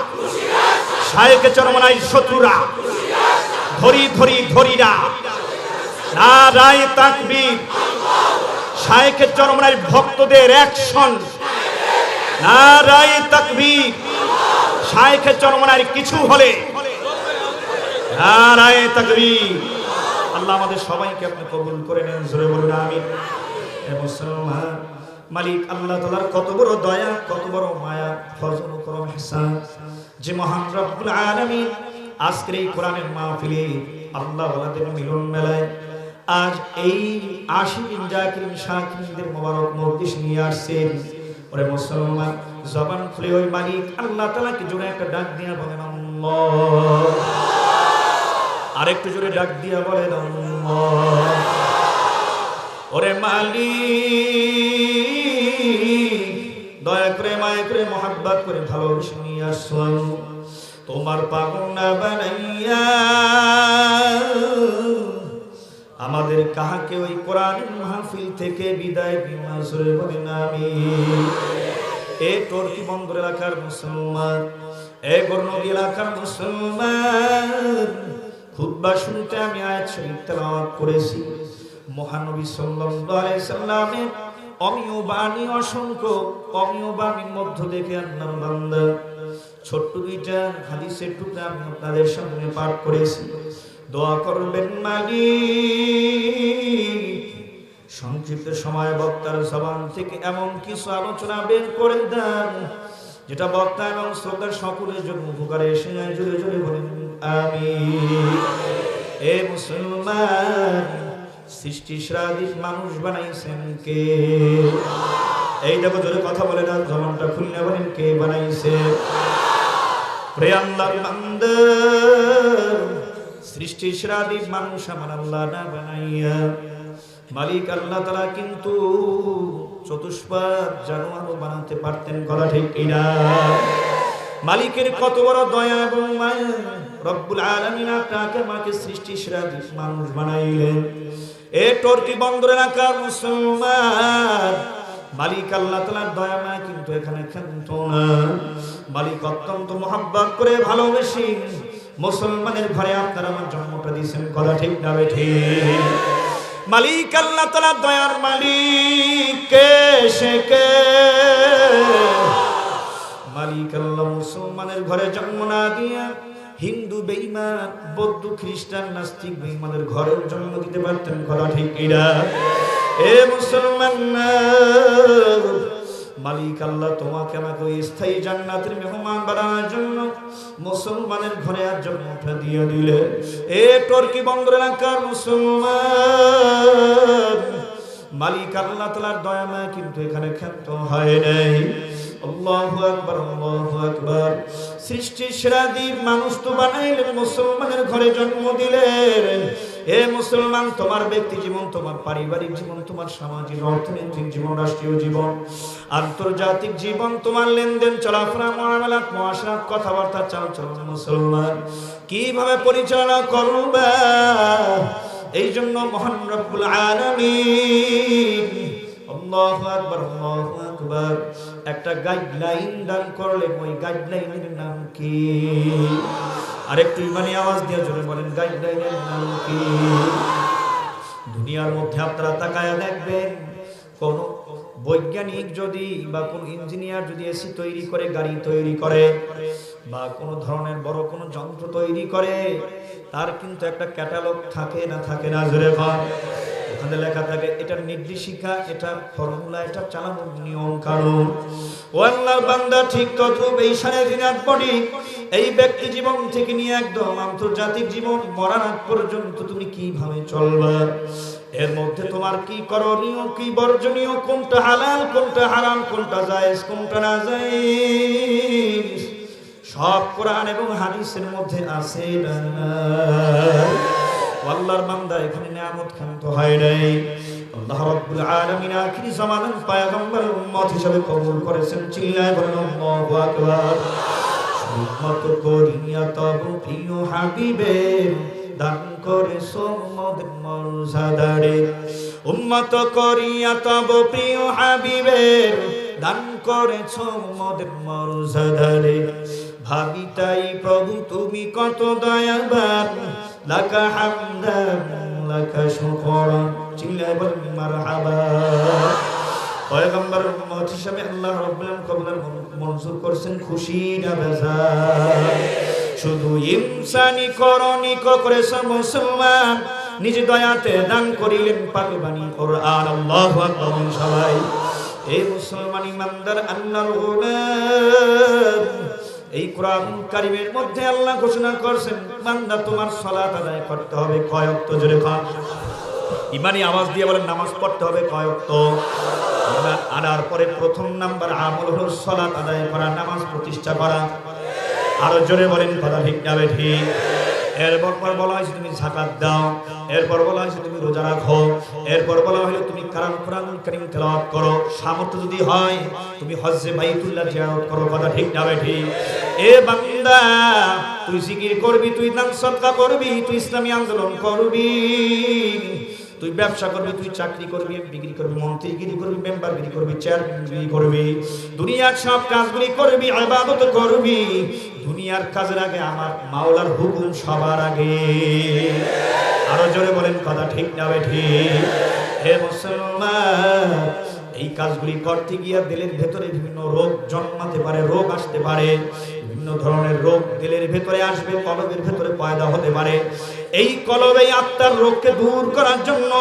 শাইখে চরমনাইর শত্রুরা, ধরি ধরি ধরিরা, নারায়ে তাকবীর। শাইখে চরমনাইর ভক্তদের অ্যাকশন, নারায়ে তাকবীর। শাইখে চরমনাইর কিছু হলে নারায়ে তাকবীর। আল্লাহ আমাদের সবাইকে আপনি কবুল করে নেন। জোরে বলুন আমিন। হে মুসলমান, মালিক আল্লাহ তাআলার কত বড় দয়া, কত বড় মায়া, ফজল ও করম ইহসান যে মহান রব্বুল আলামিন আজকের এই কোরআনের মাহফিলে, আল্লাহ ওয়ালাদের মিলন মেলায় আজ এই আশিকিন জাকিরিন শাকিরিনদের মোবারক মজলিস নিয়ে আসছেন। ওরে মুসলমান, জবান খুলে ওই মালিক আল্লাহ তাআলাকে জোরে একটা ডাক দিয়া বলেন আল্লাহ। আরেকটু জোরে ডাক দিয়া বলেন আল্লাহ। ওরে মালিক, দয়া করে, মায়া করে, মহব্বত করে ভালোবেসে নিয়ে আসলাম তোমার পাগনা বানাইয়া। আমাদের কাহাকে ওই কোরআনের মাহফিল থেকে বিদায় দিনা। জোরে বলেন আমিন। এ টর্কি বন্দর এলাকার মুসলমান, এ গর্ণদী এলাকার মুসলমান, খুতবা শুনতে আমি আয়াত শরীফ তেলাওয়াত করেছি। মহানবী সাল্লাল্লাহু আলাইহি সাল্লামের অমীয় বাণী, অসংখ্য অমীয় বাণীর মধ্য থেকে আল্লাহর বান্দা ছোট্ট দুইটা হাদিসের টুকরা আমি আপনাদের সামনে পাঠ করেছি। দোয়া করবেন মালিক সংক্ষিপ্ত সময় বক্তার জবান থেকে এমন কিছু আলোচনা বের করে দেন যেটা বক্তা এবং শ্রোতা সকলের জন্য উপকারে এসে যায়। জোরে জোরে বলেন আমিন। এ মুসলমান, সৃষ্টি সারাদিন মানুষ বানাইছেন কে? এই দেখো, জোরে কথা বলে না, জবানটা খুললে বলেন কে বানাইছে? প্রিয় আল্লাহর বান্দা, সৃষ্টি সারাদিন মানুষ আমার আল্লাহ না বানাইয়া মালিক আল্লাহ তাআলা কিন্তু চতুষ্পাদ জানোয়ারও বানাতে পারতেন। কথা ঠিক কিনা? মালিকের কত বড় দয়া এবং মায়া! রব্বুল আলামিন আপনাকে আমাকে সৃষ্টি সারাদিন মানুষ বানাইলেন। এ টর্কি বন্দর এলাকার মুসলমান, মালিক আল্লাহ তাআলার দয়া মায়া কিন্তু এখানে ক্ষান্ত না। মালিক অত্যন্ত মহব্বত করে ভালোবেসে মুসলমানের ঘরে আপনার আমার জন্মটা দিয়েছেন। কথা ঠিক না ঠিক? মালিক আল্লাহ তাআলা দয়ার মালিক কে? সে কে? মালিক আল্লাহ মুসলমানের ঘরে জন্ম না দিয়া হিন্দু বেঈমান, বৌদ্ধ, খ্রিস্টান, নাস্তিক বেঈমানের ঘরে জন্ম দিতে পারতেন। কথা ঠিক কিনা? এ মুসলমান, মালিক আল্লাহ তোমাকে আমাকে ওই স্থায়ী জান্নাতের মেহমান বানানোর জন্য মুসলমানের ঘরে আর জন্মটা দিয়ে দিলে। এ টর্কি বন্দর এলাকার মুসলমান, মালিক আল্লাহ তাআলার দয়া মায়া কিন্তু এখানে ক্ষান্ত হয় নাই। আল্লাহু আকবার, আল্লাহু আকবার। সৃষ্টির সেরা দ্বীপ মানুষ তো বানাইলেন, মুসলমানের ঘরে জন্ম দিলেন। হে মুসলমান, তোমার ব্যক্তি জীবন, তোমার পারিবারিক জীবন, তোমার সামাজিক অর্থনৈতিক জীবন, রাষ্ট্রীয় জীবন, আন্তর্জাতিক জীবন, তোমার লেনদেন, চলাফেরা, মুআমালাত, মুআশারাত, কথাবার্তা, চালচলন মুসলমান কিভাবে পরিচালনা করবে? এই জন্য মহান রব্বুল আলামিন আল্লাহু আকবার, আল্লাহু আকবার একটা গাইডলাইন দান করলেন। ওই গাইডলাইনের নাম কি? আরেকটু ইমানি আওয়াজ দিয়ে জোরে বলেন, গাইডলাইনের নাম কি? দুনিয়ার মধ্যে আপনারা তাকায়া দেখবেন, কোন বৈজ্ঞানিক যদি বা কোন ইঞ্জিনিয়ার যদি এসি তৈরি করে, গাড়ি তৈরি করে, বা কোন ধরনের বড় কোন যন্ত্র তৈরি করে, তার কিন্তু একটা ক্যাটালগ থাকে না? থাকে না? জোরে বল। ওখানে লেখা থাকে এটার নির্দেশিকা, এটা ফর্মুলা, এটা চালানোর নিয়ম কানুন। ও আল্লাহর বান্দা, ঠিক তদ্রূপ এই সারাদিনাত বডি, এই ব্যক্তি জীবন থেকে নিয়ে একদম আন্তর্জাতিক জীবন, মরার আগ পর্যন্ত তুমি কিভাবে চলবা, এর মধ্যে তোমার কি করণীয়, কি বর্জনীয়, কোনটা হালাল, কোনটা হারাম, কোনটা জায়েজ, কোনটা না জায়েজ, সব কোরআন এবং হাদিসের মধ্যে আছে না? আল্লাহর বান্দা, এখানে নিয়ামত খান্ত হয় নাই। আল্লাহ রাব্বুল আলামিন আখিরি জামানার পয়গম্বর উম্মত হিসেবে কবুল করেছেন। চিল্লায় বলেন আল্লাহু আকবার। উম্মত করিয়া তব প্রিয় হাবিবের দান করে সোমদের মর্যাদারে। উম্মত করিয়া তব প্রিয় হাবিবের দান করে সোমদের মর্যাদারে। ভাবি তাই প্রভু তুমি কত দয়াবান, লাকা হামদান লাকা শুকরান। চিল্লায় বলেন মারহাবা। পয়গম্বর উম্মত হিসেবে আল্লাহ রাব্বুল আলামিন কবুল মঞ্জুর করেছেন। খুশি না বেজার? শুধু ইনসানি করণী করেছে মুসলমান, নিজ দয়াতে দান করিলেন পাক বাণী কোরআন। আল্লাহু আকবার। সবাই এই মুসলমান ইমানদার আল্লাহর গোলাম, এই কোরআন কারীমের মধ্যে আল্লাহ ঘোষণা করছেন, বান্দা তোমার সালাত আদায় করতে হবে কয় ওয়াক্ত? জোরে খান ইমানি আওয়াজ দিয়ে বলেন, নামাজ পড়তে হবে কয় ওয়াক্ত? আনার পরে প্রথম নাম্বার আমল হলো সালাত আদায় করা, নামাজ প্রতিষ্ঠা করা। আরো জোরে বলেন, কথা ঠিক না ঠিক? এরপর বলা হয়েছে তুমি যাকাত দাও, এরপর বলা হয়েছে তুমি রোজা রাখো, এরপর বলা হলো তুমি কোরআনুল কারীম তেলাওয়াত করো, সামর্থ্য যদি হয় তুমি হজ্জে বাইতুল্লাহ জিয়ারত করো। কথা ঠিক না ঠিক? এ বান্দা, তুই জিকির করবি, তুই দান সদকা করবি, তুই ইসলামী আন্দোলন করবি, তুই ব্যবসা করবি, তুই চাকরি করবি, বিক্রি করবি, মন্ত্রীগিরি করবি, মেম্বারগিরি করবি, চেয়ারম্যানগিরি করবি, দুনিয়ার সব কাজগুলি করবি, ইবাদত করবি। দুনিয়ার কাজের আগে আমার মাওলার হুকুম সবার আগে। আরো জোরে বলেন, কথা ঠিক না ঠিক? হে মুসলমান, এই কাজগুলি করতে গিয়ে দিলের ভেতরে বিভিন্ন রোগ জন্মাতে পারে, রোগ আসতে পারে, বিভিন্ন বিভিন্ন ধরনের রোগ দিলের ভেতরে আসবে, কলবের ভেতরে পয়দা হতে পারে। এই কলবে আত্মার রোগকে দূর করার জন্য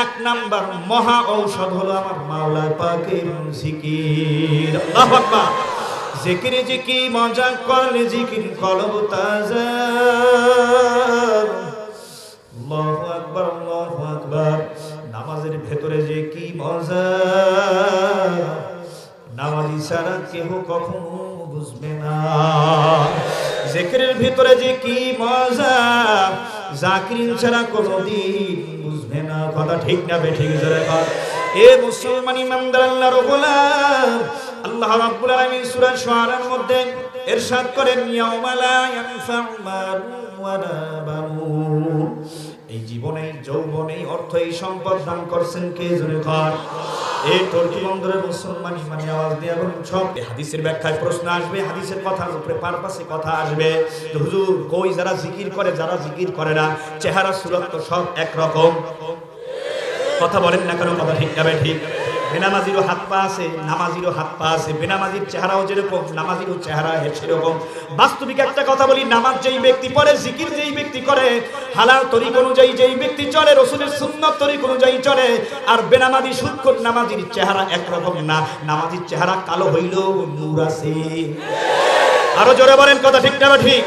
এক নাম্বার মহা ঔষধ হলো আমার মাওলা পাকের জিকির। আল্লাহু আকবার। জিকিরে যে কি মজা, করলে জিকির কলব তাজা। আল্লাহু আকবার, আল্লাহু আকবার। নামাজের ভেতরে যে কি মজা, নামাজি ছাড়া কেহ কখনো বুঝবে না। জিকিরের ভিতরে যে কি মজা, জাকিরিন ছাড়া কোনোদিন বুঝবে না। কথা ঠিক না বেঠিক জোরে কর। এ মুসলমান ইমানদার আল্লাহর গোলাম, আল্লাহ রাব্বুল আলামিন সূরা শুআরার মধ্যে ইরশাদ করেন, ইয়াউমা লা ইয়ানফাউ মালুন ওয়ালা বানুন। এই জীবনে, যৌবনে, অর্থ, এই সম্পদ দান করছেন কে জোরে কর। এই টর্কি বন্দরের মুসলমান ইমানি আওয়াজ দিয়ে বলুন সব। হাদিসের ব্যাখ্যায় প্রশ্ন আসবে, হাদিসের কথার উপরে পারপাসে কথা আসবে। হুজুর কই যারা জিকির করে, যারা জিকির করে না, চেহারা সুরত তো সব একরকম। কথা বলেন না কেন? কথা ঠিক যাবে ঠিক। বেনামাজিরও হাত পা আছে, নামাজিরও হাত পা আছে। বেনামাজির চেহারাও যেরকম, নামাজিরও চেহারা সেরকম। বাস্তবিক একটা কথা বলি, নামাজ যেই ব্যক্তি পড়ে, জিকির যেই ব্যক্তি করে, হালাল তরিক অনুযায়ী যেই ব্যক্তি চলে, রাসূলের সুন্নাত তরিক অনুযায়ী চলে, আর বেনামাজি সুদখোর নামাজির চেহারা একরকম না। নামাজির চেহারা কালো হইলেও নূর আছে। আরো জোরে বলেন, কথা ঠিক না ঠিক?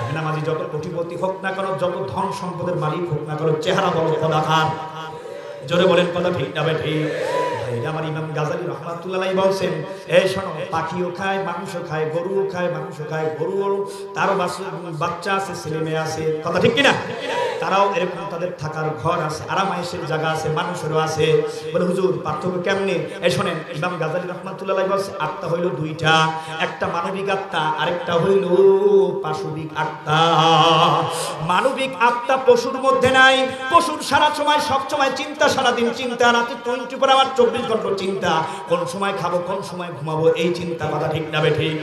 বেনামাজি যত কোটিপতি হোক না কেন, যত ধন সম্পদের মালিক হোক না কেন, চেহারা বড় কদাকার। জোরে বলেন, কথা ঠিক না ঠিক? আমার ইমাম গাজালি রাহমাতুল্লাহ আলাইহি বলছেন, এই শোনো, পাখিও খায়, মানুষও খায়, গরুও খায়, মানুষও খায়, গরুও তারও বাচ্চা আছে, ছেলে মেয়ে আছে। কথা ঠিক কিনা? তারাও এরকম তাদের থাকার ঘর আছে, আরামায়েশের জায়গা আছে, মানুষেরও আছে। বলে হুজুর পার্থক্য কেমনে? এই শোনেন, ইমাম গাজালি রাহমাতুল্লাহ আলাইহি বলছে, আত্মা হইল দুইটা, একটা মানবিক আত্মা, আরেকটা হইল পাশবিক আত্মা। মানবিক আত্মা পশুর মধ্যে নাই। পশুর সারা সময়, সব সময় চিন্তা, সারাদিন চিন্তা, রাতে 24 আওয়ার 24 ঘন্টা চিন্তা, কোন সময় খাবো, কোন সময় ঘুমাবো, এই চিন্তা। কথা ঠিক না ঠিক?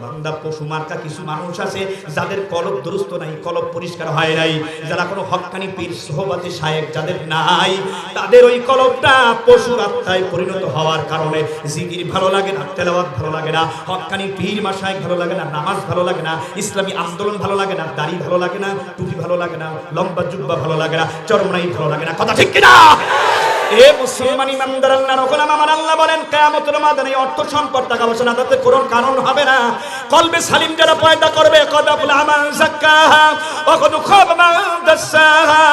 বান্দা পশু মার্কা কিছু মানুষ আছে যাদের কলব দুরুস্ত নাই, কলব পরিষ্কার হয় নাই, যারা কোনো হক্কানি পীর সোহবতে শায়েখ যাদের নাই, তাদের ওই কলবটা পশুর আত্মায় পরিণত হওয়ার কারণে জিকির ভালো লাগে না, তেলাওয়াত ভালো লাগে না, হক্কানি পীর মাশায়েখ ভালো লাগে না, নামাজ ভালো লাগে না, ইসলামী আন্দোলন ভালো লাগে না, দাড়ি ভালো লাগে না, টুপি ভালো লাগে না, লম্বা জুব্বা ভালো লাগে না, চরমনাই ভালো লাগে না। কথা ঠিক কিনা? এ মুসলমান ইমানদার আল্লাহর গোলাম, আমার আল্লাহ বলেন, কিয়ামতের ময়দানে অর্থ সম্পদ টাকা পয়সা না তাতে কোন কারণ হবে না। কলবে সালিম যারা পয়দা করবে, কদাবুল আমান যাক্কাহা ওয়া কদ খাবা মান দাসাহা।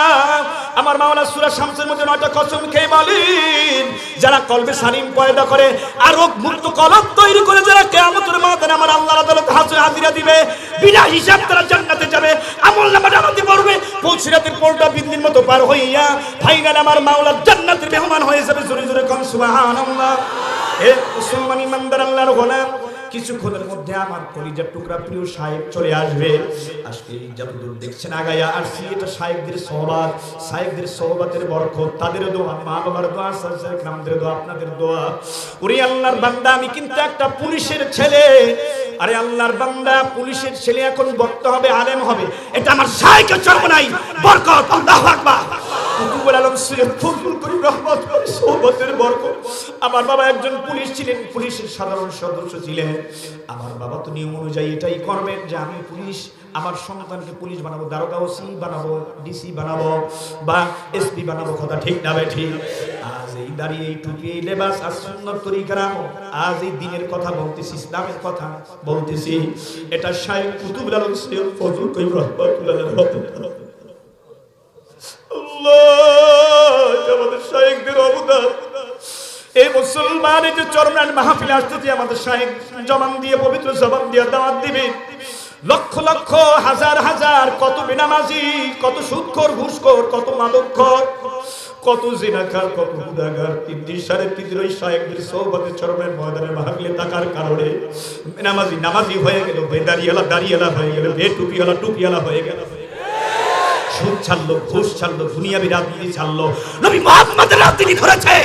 আমার মাওলা সূরা শামসের মধ্যে 9টা কসম খেয়ে বলেন, যারা কলবে সালিম পয়দা করে আর রোগ মুক্ত কলব তৈরি করে, যারা কিয়ামতের ময়দানে আমার আল্লাহর আদালতে হাজিরা দিবে, বিনা হিসাব তারা জান্নাতে যাবে, আমলনামা জান্নাতে পড়বে, পৌঁছিরাতের পোলটা বিন্দির মতো পার হইয়া ফাইনাল আমার মাওলা জান্নাতের মেহমান হয়ে যাবে। জোরে জোরে কোন সুবহানাল্লাহ। এ মুসলমান ইমানদার আল্লাহর গোলাম, কিছুক্ষণের মধ্যে আমার কলিজার টুকরা প্রিয় সাহেব চলে আসবে। আজকে যতদূর দেখছেন আগায়া আসছি, এটা সাহেবদের সোহবাত, সাহেবদের সোহবাতের বরকত, তাদের দোয়া, মা বাবার দোয়া, সাহেব গ্রামদের দোয়া, আপনাদের দোয়া। ওরে আল্লাহর বান্দা, আমি কিন্তু একটা পুলিশের ছেলে। আরে আল্লাহর বান্দা, পুলিশের ছেলে এখন বক্তা হবে, আলেম হবে, এটা আমার সাহেবের চর্ম নাই, বরকত। আল্লাহু আকবার। কুতুবুল আলম সৈয়দ ফজলুল করিম রহমাতুল্লাহ সোহবতের বরকত। আমার বাবা একজন পুলিশ ছিলেন, পুলিশের সাধারণ সদস্য ছিলেন। আমার বাবা তো নিয়ম অনুযায়ী এটাই করবেন যে আমি পুলিশ, আমার সন্তানকে পুলিশ বানাবো, দারোগা ওসি বানাবো, ডিসি বানাবো, বা এসপি বানাবো। কথা ঠিক না ঠিক? আজ এই দাঁড়িয়ে, এই টুপি, এই লেবাস, আর সুন্নাত তরিকা, আজ এই দিনের কথা বলতেছি, ইসলামের কথা বলতেছি, এটা শাইখ কুতুবুল আলম সৈয়দ ফজলুল করিম রহমাতুল্লাহ আলাইহি। আমাদের শায়েখদের অবদান। এই মুসলমানের যে চরমনান মাহফিলে আসতেছে, আমাদের শায়েখ জবান দিয়ে, পবিত্র জবান দিয়ে দাওয়াত দিবেন। লক্ষ লক্ষ, হাজার হাজার, কত বেনামাজি, কত সুদখোর, ঘুষখোর, কত মাদকখোর, কত জিনাকার, কত গুনাহগার, 3 সাড়ে 3 ওই শায়েখদের সোহবতে চরমের ময়দানে মাহফিলে থাকার কারণে বেনামাজি নামাজি হয়ে গেল, বেদারিয়ালা দাড়িয়ালা হয়ে গেল, বেটুপিওয়ালা টুপিওয়ালা হয়ে গেল, সুদ ছাড়লো, ঘুষ ছাড়লো, দুনিয়াবি রাজনীতি ছাড়লো, নবী মুহাম্মদের রাজনীতি করেছে।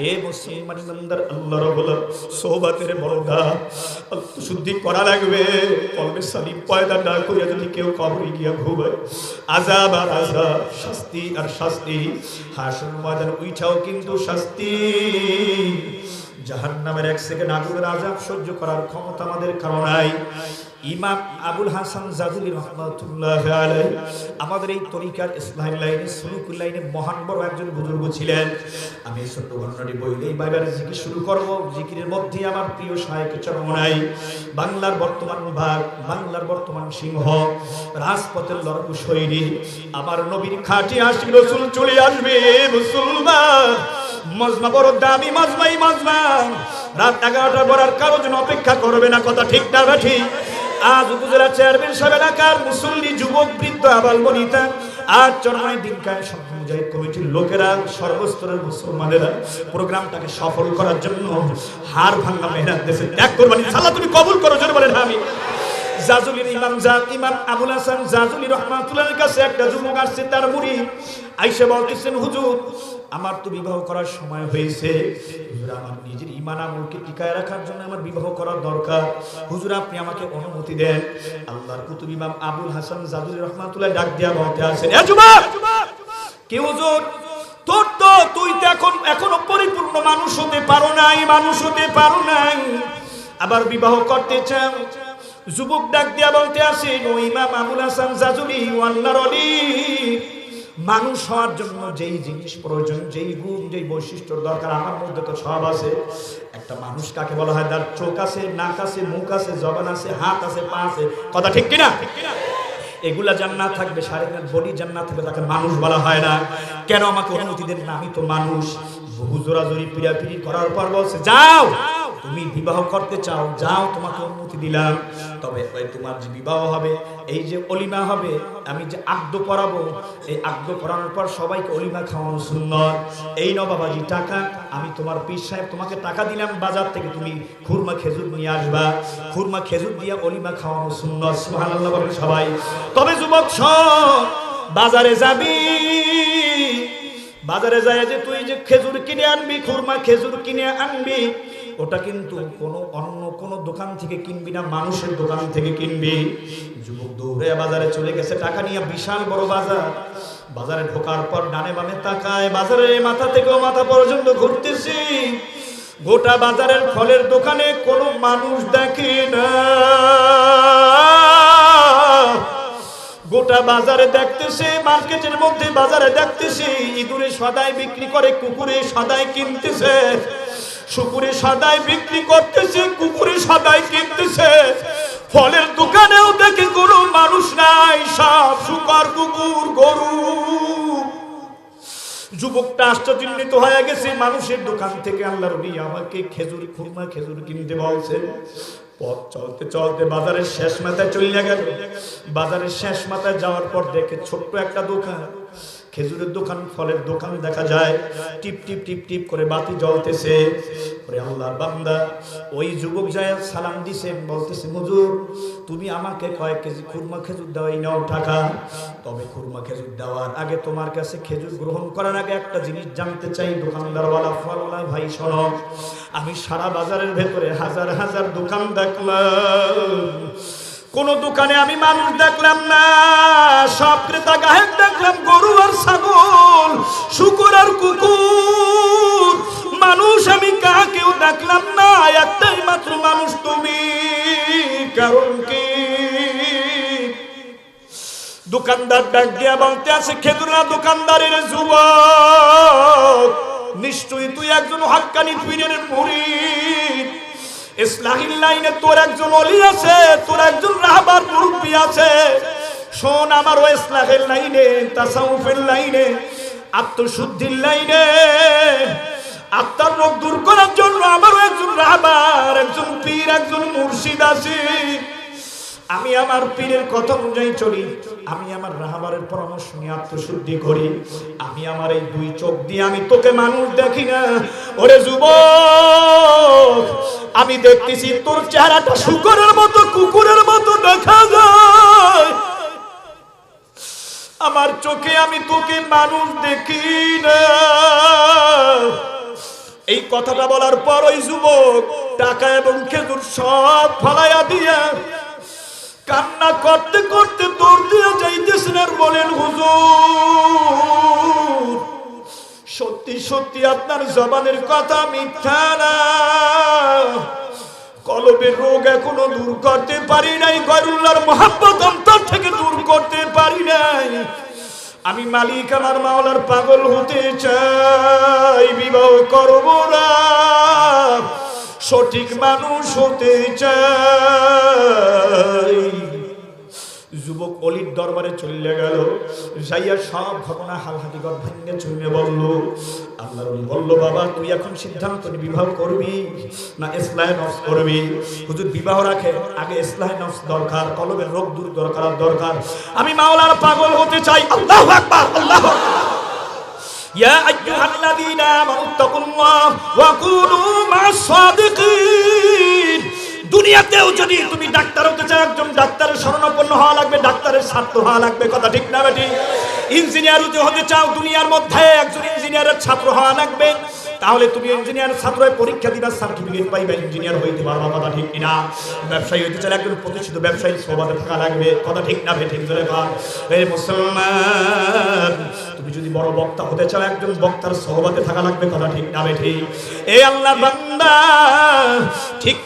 এ মুসলমান ইমানদার আল্লাহর গোলাম, সোহবতের বড়দা শুদ্ধি করা লাগবে। কলবে সালিম পয়দা না করে যদি কেউ কবরে গিয়া ঘুমায়, আযাব আর আযাব, শাস্তি আর শাস্তি, হাসর ময়দান উঠাও কিন্তু শাস্তি। জাহান্নামের 1 সেকেন্ড আগুনের আযাব সহ্য করার ক্ষমতা আমাদের কারো নাই। ইমাম আবুল হাসান জাজুলি রহমাতুল্লাহ আলাইহি আমাদের এই তরিকার ইসলাম লাইনে সুলুকুল লাইনে মহান বড় একজন বুজুর্গ ছিলেন। আমি এই ছোট্ট ঘটনাটি বললেই বাইরে জিকির শুরু করব। জিকিরের মধ্যে আমার প্রিয় শায়েখ চরমনাই, বাংলার বর্তমান ভাগ, বাংলার বর্তমান সিংহ, রাজপথের লড়াকু সৈনিক, আমার নবীর খাঁটি আশিক রাসূল চলে আসবে মুসলমান। মজমা বড় দামি মজমাই মজমা, রাত 11টার পর আর কারোর জন্য অপেক্ষা করবে না। কথা ঠিক না ঠিক? আজ উপজেলা চেয়ারম্যান সাহেব এলাকার মুসল্লি, যুবক, বৃদ্ধ, আবাল বনিতা আর চরমায় দিন কায়েম সমিতি মুজাহিদ কমিটির লোকেরা, সর্বস্তরের মুসলমানেরা প্রোগ্রামটাকে সফল করার জন্য হাড় ভাঙা মেহনত দিয়েছে। ত্যাগ করবেন ইনশাআল্লাহ, তুমি কবুল করো, জোরে বলেন আমিন। জাজুলির ইমাম আবুল হাসান জাজুলি রহমাতুল্লাহর কাছে একটা যুবক আসছে, তার মুরিদ আইসা বলতেছেন, হুজুর আমার তো বিবাহ করার সময় হয়েছে, হুজুর আমার নিজের ঈমান আমলকে টিকায় রাখার জন্য আমার বিবাহ করার দরকার, হুজুর আপনি আমাকে অনুমতি দেন। আল্লাহর কুতুব ইমাম আবুল হাসান জাজুলি রহমাতুল্লাহ ডাক দিয়া বলতে আছেন, এ যুবক, কি হুজুর তোর তো, তুই তো এখনো পরিপূর্ণ মানুষ হতে পারো নাই, মানুষ হতে পারো নাই, আবার বিবাহ করতে চাও? যুবক ডাক দিয়া বলতে আসেন, ও ইমাম আবুল হাসান জাজুলি, আল্লাহর ওলি, মানুষ হওয়ার জন্য যেই জিনিস প্রয়োজন, যেই গুণ, যেই বৈশিষ্ট্যর দরকার আমার মধ্যে তো সব আছে। একটা মানুষ কাকে বলা হয়? তার চোখ আছে, নাক আছে, মুখ আছে, জবান আছে, হাত আছে, পা আছে। কথা ঠিক কিনা? এগুলা জান্নাত থাকবে, শারীরিক বডি জান্নাত থাকবে, তাকে মানুষ বলা হয় না। কেন আমাকে অনুমতি দেন না? আমি তো মানুষ। বহু জোরাজোরি পিড়াপিড়ি করার পর বলছে, যাও তুমি বিবাহ করতে চাও, যাও তোমাকে অনুমতি দিলাম, তবে তোমার যে বিবাহ হবে, এই যে অলিমা হবে, আমি যে আকদ পড়াবো, এই আকদ পড়ানোর পর সবাইকে অলিমা খাওয়ানো সুন্নত। এই ন বাবাজি টাকা, আমি তোমার পীর সাহেব তোমাকে টাকা দিলাম, বাজার থেকে তুমি খুরমা খেজুর নিয়ে আসবা, খুরমা খেজুর দিয়ে অলিমা খাওয়ানো সুন্নত। সুবহানাল্লাহ বলেন সবাই। তবে যুবক শোন, বাজারে যাবি, বাজারে যায় যে তুই যে খেজুর কিনে আনবি, খুরমা খেজুর কিনে আনবি, ওটা কিন্তু অন্য কোনো দোকান থেকে কিনবি না, মানুষের দোকান থেকে কিনবি। যুবক দৌড়ে বাজারে চলে গেছে টাকা নিয়ে, বিশাল বড় বাজার। বাজারে ঢোকার পর ডানে বামে তাকায়, বাজারের মাথা থেকে মাথা পর্যন্ত ঘুরতেছি, গোটা বাজারের ফলের দোকানে কোনো মানুষ দেখে না। গোটা বাজারে দেখতেছে, মার্কেটের মধ্যে বাজারে দেখতেছে, ইঁদুরে সদাই বিক্রি করে, কুকুরে সদাই কিনতেছে, শুকুরে সদাই বিক্রি করতেছে, কুকুরে সদাই কিনতেছে। ফলের দোকানেও দেখে কোনো মানুষ নাই, সব শুকর, কুকুর, গরু। যুবকটা আশ্চর্যজনিত হয়ে গেছে, মানুষের দোকান থেকে আল্লাহর নবী আমাকে খেজুর, খুরমা খেজুর কিনতে বলছেন। পথ চলতে চলতে বাজারের শেষ মাথায় চলে গেল। বাজারের শেষ মাথায় যাওয়ার পর দেখে ছোট্ট একটা দোকান, খেজুরের দোকান, ফলের দোকান দেখা যায়, টিপ টিপ টিপ টিপ করে বাতি জ্বলতেছে। ওরে আল্লাহর বান্দা, ওই যুবক যায় সালাম দিছেন, বলতেছে, হুজুর তুমি আমাকে কয়েক কেজি খুরমা খেজুর দেওয়াই নাও টাকা, তবে খুরমা খেজুর দেওয়ার আগে তোমার কাছে খেজুর গ্রহণ করার আগে একটা জিনিস জানতে চাই। দোকানদারওয়ালা, ফলওয়ালা ভাই শোনো, আমি সারা বাজারের ভেতরে হাজার হাজার দোকান দেখলাম, কোন দোকানে আমি মানুষ দেখলাম না, সব ক্রেতা গাহেক দেখলাম গরু আর ছাগল, শুকর আর কুকুর, মানুষ আমি কাকেও দেখলাম না, একটাই মাত্র মানুষ তুমি। কারণ কি? দোকানদার ডাক দিয়া বলতে আছে, খেজুরা দোকানদারের যুবক, নিশ্চয়ই তুই একজন হাক্কানি পীরের মুরিদ, ইসলাহিল লাইনে তোর একজন ওলি আছে, তোর একজন রাহবার মুরব্বি আছে। শোন, আমারও ইসলাহের লাইনে, তাসাউফের লাইনে, আত্মশুদ্ধির লাইনে, আত্মার রোগ দূর করার জন্য আমারও একজন রাহবার, একজন পীর, একজন মুর্শিদ আছে। আমি আমার পীরের কথা অনুযায়ী চলি, আমি আমার রাহবারের পরামর্শ নিয়ে আত্মশুদ্ধি করি। আমি আমার এই দুই চোখ দিয়ে আমি তোকে মানুষ দেখি না। ওরে যুবক, আমি দেখতেছি তোর চেহারাটা শুকরের মতো, কুকুরের মতো দেখা যায়, আমার চোখে আমি তোকে মানুষ দেখি না। এই কথাটা বলার পর ওই যুবক টাকা এবং খেজুর সব ফালাইয়া দিয়া কান্না করতে করতে দৌড় দিয়ে যাইতেছেন আর বলেন, হুজুর সত্যি সত্যি সত্যি আপনার জবানের কথা মিথ্যা না। কলবের রোগ এখনো দূর করতে পারি নাই, গয়রুল্লাহর মহব্বত অন্তর থেকে দূর করতে পারি নাই। আমি মালিক আমার মাওলার পাগল হতে চাই, বিবাহ করব না, সঠিক মানুষ হতে চাই। যুবক অলির দরবারে চলে গেল, যাইয়া সব ঘটনা হাল হাকিকত ভেঙে চলে বলল। আল্লাহর ওলি বলল, বাবা তুই এখন সিদ্ধান্ত নে, বিবাহ করবি না ইসলাহে নফস করবি? হুজুর বিবাহ রাখে, আগে ইসলাহে নফস দরকার, কলবের রোগ দূর দরকার। আমি মাওলার পাগল হতে চাই। আল্লাহু আকবার, আল্লাহু আকবার। ইয়া আইয়ুহাল্লাযীনা আমানু তাকুল্লাহ ওয়া কুনু মা'আস সাদিকিন। দুনিয়াতেও যদি তুমি ডাক্তার হতে চাও, একজন ডাক্তারের শরণাপন্ন হওয়া লাগবে, ডাক্তারের ছাত্র হওয়া লাগবে, কথা ঠিক না বেটি? ইঞ্জিনিয়ার হতে চাও, দুনিয়ার মধ্যে একজন ইঞ্জিনিয়ারের ছাত্র হওয়া লাগবে, তাহলে তুমি ইঞ্জিনিয়ার ছাত্র হয়ে পরীক্ষা দিবা, সার্টিফিকেট পাইবা, ইঞ্জিনিয়ার হইতে পারবা, কথা ঠিক কিনা? ব্যবসায়ী হতে চাইলে একজন প্রতিষ্ঠিত ব্যবসায়ীর সোহবতে থাকা লাগবে, কথা ঠিক না বেঠিক? ধরে কর এই মুসলমান, তুমি যদি বড় বক্তা হতে চাও, একজন বক্তার সোহবতে থাকা লাগবে, কথা ঠিক না বেঠিক? এই আল্লাহর বান্দা, ঠিক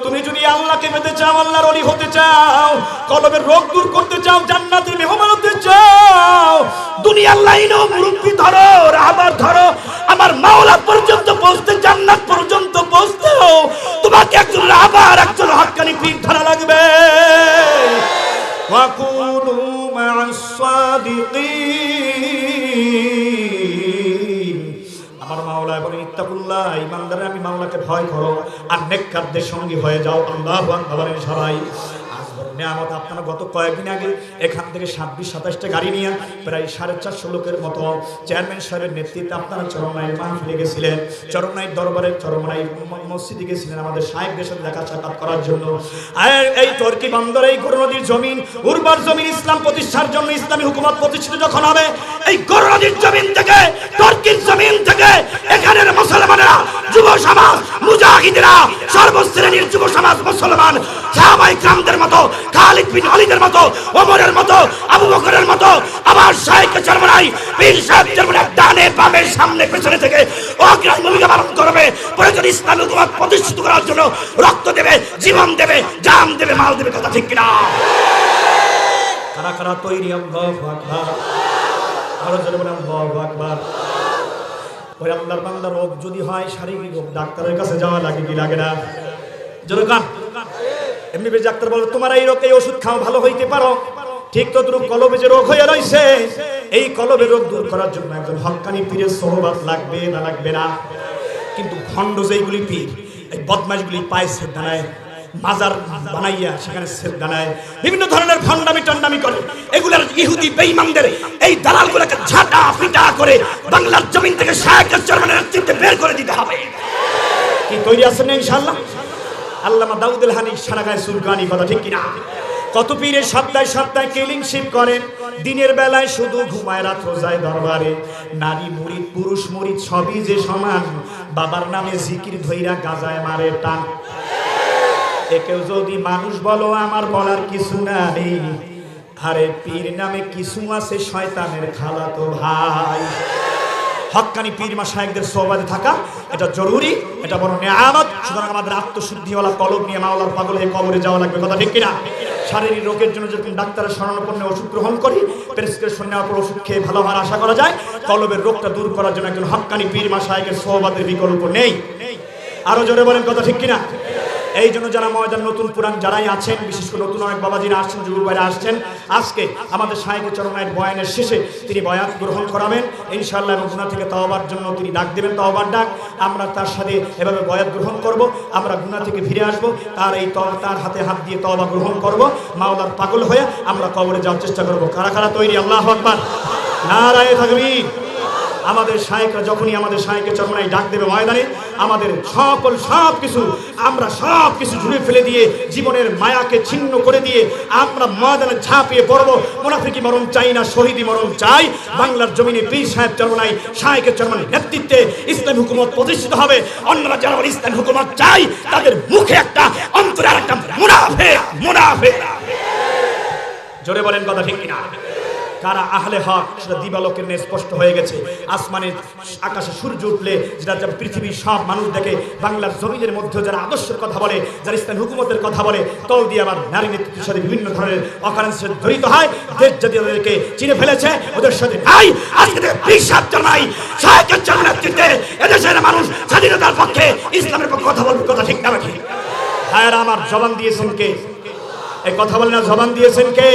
তুমি যদি আল্লাহকে পেতে চাও, আল্লাহর ওলি হতে চাও, কলবের রোগ দূর করতে চাও, জান্নাতের মেহমান হতে চাও, দুনিয়ার লাইনেও মুরব্বি ধরো, রাহবার ধরো, আমার মাওলা পর্যন্ত পৌঁছতে, জান্নাত পর্যন্ত পৌঁছতেও তোমাকে একজন রাহবার, একজন হক্কানি পীর ধরা লাগবে। ওয়া কুনু মা'আস সাদিকিন। আমার মাওলা বলেন, ইত্তাকুল্লাহ, ঈমানদাররা আমি মাওলাকে ভয় করো আর নেককারদের সঙ্গী হয়ে যাও। আল্লাহু আকবার বলেন সবাই। নিয়ামত আপনারা গত কয়েকদিন আগে এখান থেকে 26-27টা গাড়ি নিয়ে প্রায় 450 লোকের মতো চেয়ারম্যান সাহেবের নেতৃত্বে আপনারা চরমনাইয়ের মাহফিলে গেছিলেন, চরমনাইয়ের দরবারে, চরমনাই মসজিদে গেছিলেন আমাদের শায়েখদের সাথে দেখা সাক্ষাৎ করার জন্য। আর এই তুর্কি বন্দর, এই গরু নদীর জমিন, উর্বর জমিন, ইসলাম প্রতিষ্ঠার জন্য, ইসলামী হুকুমত প্রতিষ্ঠিত যখন হবে, এই গরু নদীর জমিন থেকে, তুর্কির জমিন থেকে এখানের মুসলমানেরা, যুব সমাজ, মুজাহিদেরা, সর্বশ্রেণীর যুব সমাজ মুসলমান, সাহাবায়ে কিরামদের মতো, খালিদ বিন ওয়ালিদের মতো, ওমরের মতো, আবু বকরের মতো, আবার শাইখ চরমনাই পীর সাহেব চরমনাই ডানে বামে সামনে পেছনে থেকে অগ্রণী ভূমিকা পালন করবে। প্রয়োজন ইসলামী হুকুমত প্রতিষ্ঠিত করার জন্য রক্ত দেবে, জীবন দেবে, জান দেবে, মাল দেবে, কথা ঠিক কিনা? কারা কারা তৈরি? আল্লাহু আকবার, আরো জোরে বলেন আল্লাহু আকবার। ওই আল্লাহর বান্দা রোগ যদি হয়, শারীরিক রোগ, ডাক্তারের কাছে যাওয়া লাগে কি লাগে না? জোরে কান। এমনি বেশ ডাক্তার বলে তোমার এই রোগ, এই ওষুধ খাও, ভালো হইতে পারো। ঠিক তদ্রূপ কলবে যে রোগ হয়ে রয়েছে, এই কলবের রোগ দূর করার জন্য একজন হক্কানি পীরের সোহবত লাগবে না লাগবে না? কিন্তু ভণ্ড যেইগুলি পীর, এই বদমাশগুলি পায় সেদানায়, মাজার বানাইয়া সেখানে সেদানায় বিভিন্ন ধরনের ভণ্ডামি টন্ডামি করে, এগুলার ইহুদি বেঈমানদের এই দালালগুলোকে ঝাঁটা পিটা করে বাংলার জমিন থেকে শায়েখ চরমনাইয়ের নেতৃত্বে বের করে দিতে হবে। কি তৈরি আছেন না ইনশাআল্লাহ? আল্লামা দাউদুল হানি সারাগায় সুলকানি, কথা ঠিক কিনা? কত পীরে সপ্তাহে সপ্তাহে কিলিংশিপ করেন, দিনের বেলায় শুধু ঘুমায়, রাত্র যায় দরবারে। নারী মুরিদ, পুরুষ মুরিদ সবই যে সমান, বাবার নামে জিকির ধইরা গাজায় মারে টান। একেও যদি মানুষ বলো, আমার বলার কিছু নাই, আরে পীর নামে কিছু আছে শয়তানের খালাতো ভাই। হক্কানি পীর মাশায়েখদের সোহবতে থাকা এটা জরুরি, এটা বড় নিয়ামত। সুতরাং আমাদের আত্মশুদ্ধিওয়ালা কলব নিয়ে মাওলার পাগল হয়ে কবরে যাওয়া লাগবে, কথা ঠিক কিনা? শারীরিক রোগের জন্য যখন ডাক্তারের শরণাপন্ন ওষুধ গ্রহণ করি, প্রেসক্রিপশন নেওয়ার পর ওষুধ খেয়ে ভালো হওয়ার আশা করা যায়, কলবের রোগটা দূর করার জন্য একজন হক্কানি পীর মাশায়েখের সোহবতের বিকল্প নেই। আরো জোরে বলেন, কথা ঠিক কিনা? এই জন্য যারা ময়দান নতুন পুরান যারাই আছেন, বিশেষ করে নতুন অনেক বাবাজিরা আসছেন, যুবক ভাইরা আসছেন, আজকে আমাদের শায়েখ চরমনাইয়ের বয়ানের শেষে তিনি বয়াত গ্রহণ করাবেন ইনশাআল্লাহ, এবং গুনাহ থেকে তওবার জন্য তিনি ডাক দেবেন, তওবার ডাক। আমরা তার সাথে এভাবে বয়াত গ্রহণ করব, আমরা গুনাহ থেকে ফিরে আসব, তার হাতে হাত দিয়ে তওবা গ্রহণ করব, মাওলার পাগল হয়ে আমরা কবরে যাওয়ার চেষ্টা করব। কারা কারা তৈরি? আল্লাহু আকবার, নারায়ে তাকবীর। আমাদের শায়েখরা যখনই আমাদের শায়েখ চরমনাই ডাক দেবে ময়দানে, আমাদের আমরা সব কিছু ঝুড়ে ফেলে দিয়ে, জীবনের মায়াকে ছিন্ন করে দিয়ে আমরা ময়দানে ঝাঁপিয়ে পড়ব। মুনাফিকি মরণ চাই না, শহীদি মরণ চাই। বাংলার জমিনে পীর সাহেব চরমনাই, শায়েখ চরমনাই নেতৃত্বে ইসলামী হুকুমত প্রতিষ্ঠিত হবে। অন্যরা যারা ইসলামী হুকুমত চাই, তাদের মুখে একটা, অন্তরে আরেকটা মুনাফিক। জোরে বলেন, কথা ঠিক কিনা? কারা আহলে হক সেটা দিবালোকের ন্যায় স্পষ্ট হয়ে গেছে। আসমানে আকাশে সূর্য উঠলে যেটা পৃথিবীর সব মানুষ দেখে, বাংলার জমিনের মধ্যে যারা আদর্শের কথা বলে, যারা ইসলাম হুকুমতের কথা বলে, তল দিয়ে আবার নারী নেতৃত্বের সাথে বিভিন্ন ধরনের অকারেন্সের সাথে জড়িত হয়, দেশ জাতি ওদেরকে চিনে ফেলেছে, ওদের সাথে নাই। আজকে বিশ্বাস জানাই সাহায্যের জন্য নেতৃত্বে এদেশের মানুষ স্বাধীনতার পক্ষে, ইসলামের পক্ষে কথা বলবে। কথা ঠিক না রাখি? ভাইয়েরা আমার, জবান দিয়েছেন কে? এই কথা বলে না, জবান দিয়েছেন কে?